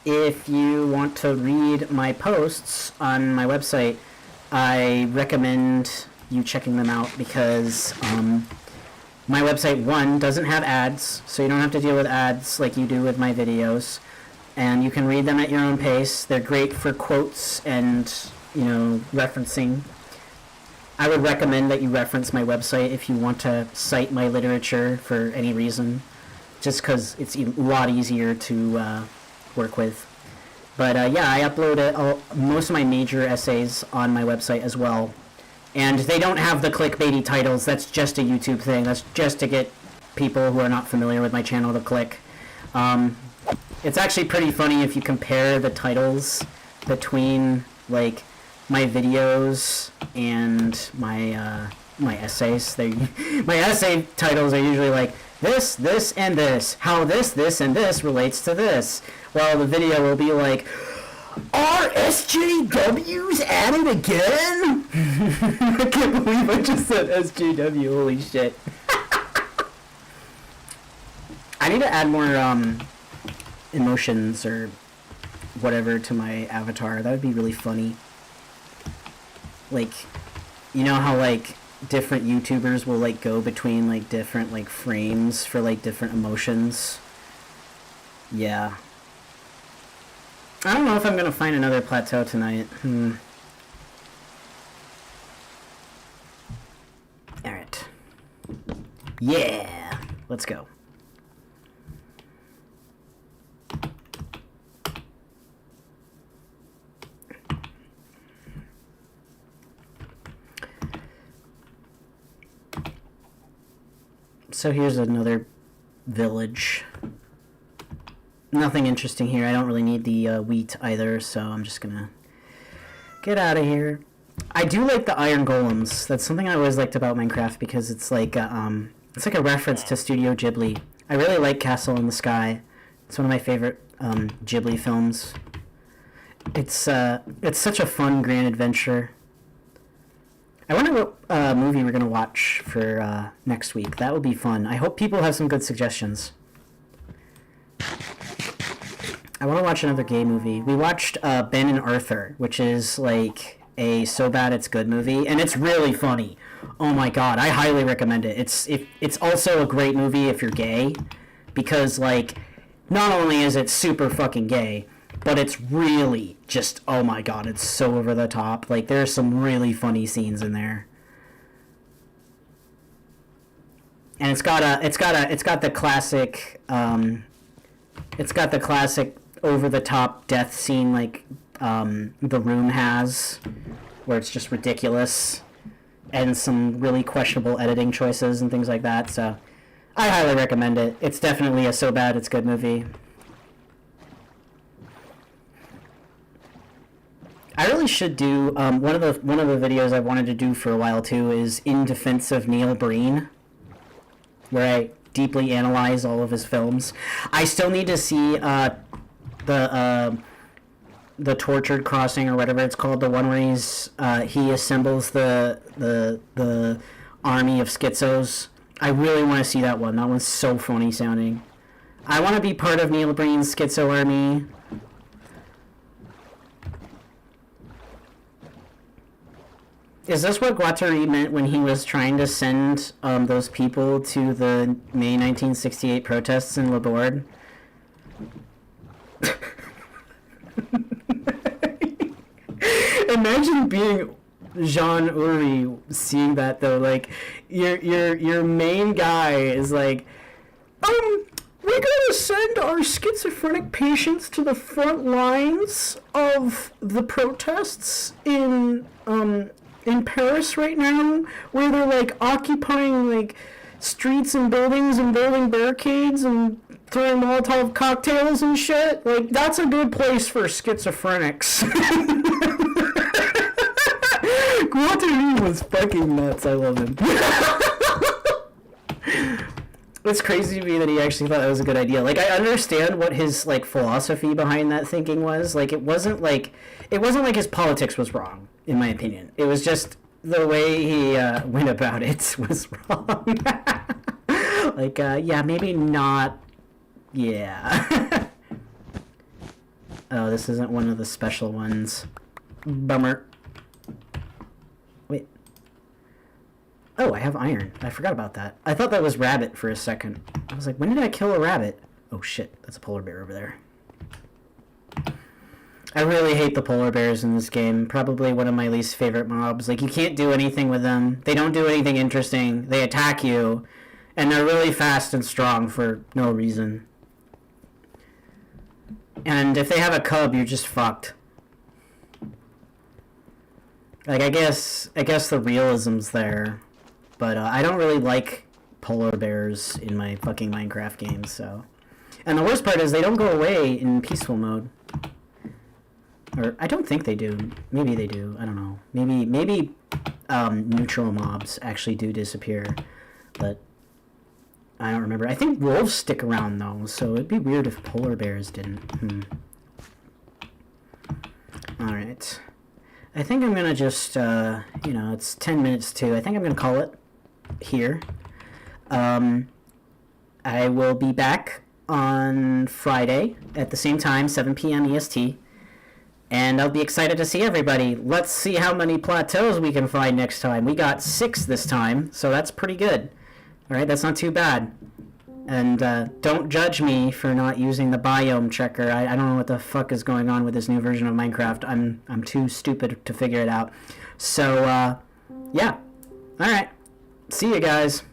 Speaker 1: if you want to read my posts on my website, I recommend you checking them out, because my website, 1, doesn't have ads, so you don't have to deal with ads like you do with my videos. And you can read them at your own pace. They're great for quotes and, referencing. I would recommend that you reference my website if you want to cite my literature for any reason, just because it's a lot easier to work with. But yeah, I upload most of my major essays on my website as well. And they don't have the clickbaity titles. That's just a YouTube thing. That's just to get people who are not familiar with my channel to click. It's actually pretty funny if you compare the titles between like my videos and my my essays. My essay titles are usually like this, this, and this. How this, and this relates to this. While the video will be like, are SJWs added again? I can't believe I just said SJW. Holy shit. I need to add more emotions or whatever to my avatar. That would be really funny. Like, you know how like different YouTubers will like go between like different like frames for like different emotions? Yeah. I don't know if I'm gonna find another plateau tonight. Alright. Yeah! Let's go. So here's another village. Nothing interesting here. I don't really need the wheat either, so I'm just gonna get out of here. I do like the iron golems. That's something I always liked about Minecraft because it's like a reference to Studio Ghibli. I really like Castle in the Sky. It's one of my favorite Ghibli films. It's such a fun grand adventure. I wonder what movie we're gonna watch for next week. That would be fun. I hope people have some good suggestions. I want to watch another gay movie. We watched Ben and Arthur, which is like a so bad it's good movie, and it's really funny. Oh my god, I highly recommend it. It's also a great movie if you're gay, because like not only is it super fucking gay, but it's really just, oh my god, it's so over the top. Like there's some really funny scenes in there. And it's got the classic over the top death scene like The Room has, where it's just ridiculous, and some really questionable editing choices and things like that. So I highly recommend it. It's definitely a so bad it's good movie. I really should do one of the videos I wanted to do for a while too is in defense of Neil Breen, where I deeply analyze all of his films. I still need to see the Tortured Crossing or whatever it's called, the one where he assembles the army of schizos. I really want to see that one. That one's so funny sounding. I want to be part of Neil Breen's schizo army. Is this what Guattari meant when he was trying to send those people to the May 1968 protests in Laborde? Imagine being Jean Uri seeing that though. Like your main guy is like, we're gonna send our schizophrenic patients to the front lines of the protests in Paris right now, where they're like occupying like streets and buildings and building barricades and throwing Molotov cocktails and shit. Like that's a good place for schizophrenics. Guattari was fucking nuts. I love him. It's crazy to me that he actually thought that was a good idea. Like, I understand what his, like, philosophy behind that thinking was. Like, it wasn't like his politics was wrong, in my opinion. It was just the way he went about it was wrong. Like, yeah, maybe not. Yeah. Oh, this isn't one of the special ones. Bummer. Wait. Oh, I have iron. I forgot about that. I thought that was rabbit for a second. I was like, when did I kill a rabbit? Oh shit, that's a polar bear over there. I really hate the polar bears in this game. Probably one of my least favorite mobs. Like, you can't do anything with them. They don't do anything interesting. They attack you. And they're really fast and strong for no reason. And if they have a cub, you're just fucked. Like, I guess the realism's there. But I don't really like polar bears in my fucking Minecraft games, so. And the worst part is they don't go away in peaceful mode. Or, I don't think they do. Maybe they do. I don't know. Maybe neutral mobs actually do disappear. But I don't remember. I think wolves stick around, though, so it'd be weird if polar bears didn't. Alright. I think I'm gonna just, it's 10 minutes to. I think I'm gonna call it here. I will be back on Friday at the same time, 7 p.m. EST. And I'll be excited to see everybody. Let's see how many plateaus we can find next time. We got 6 this time, so that's pretty good. Alright, that's not too bad. And don't judge me for not using the biome checker. I don't know what the fuck is going on with this new version of Minecraft. I'm too stupid to figure it out. So, yeah. Alright. See you guys.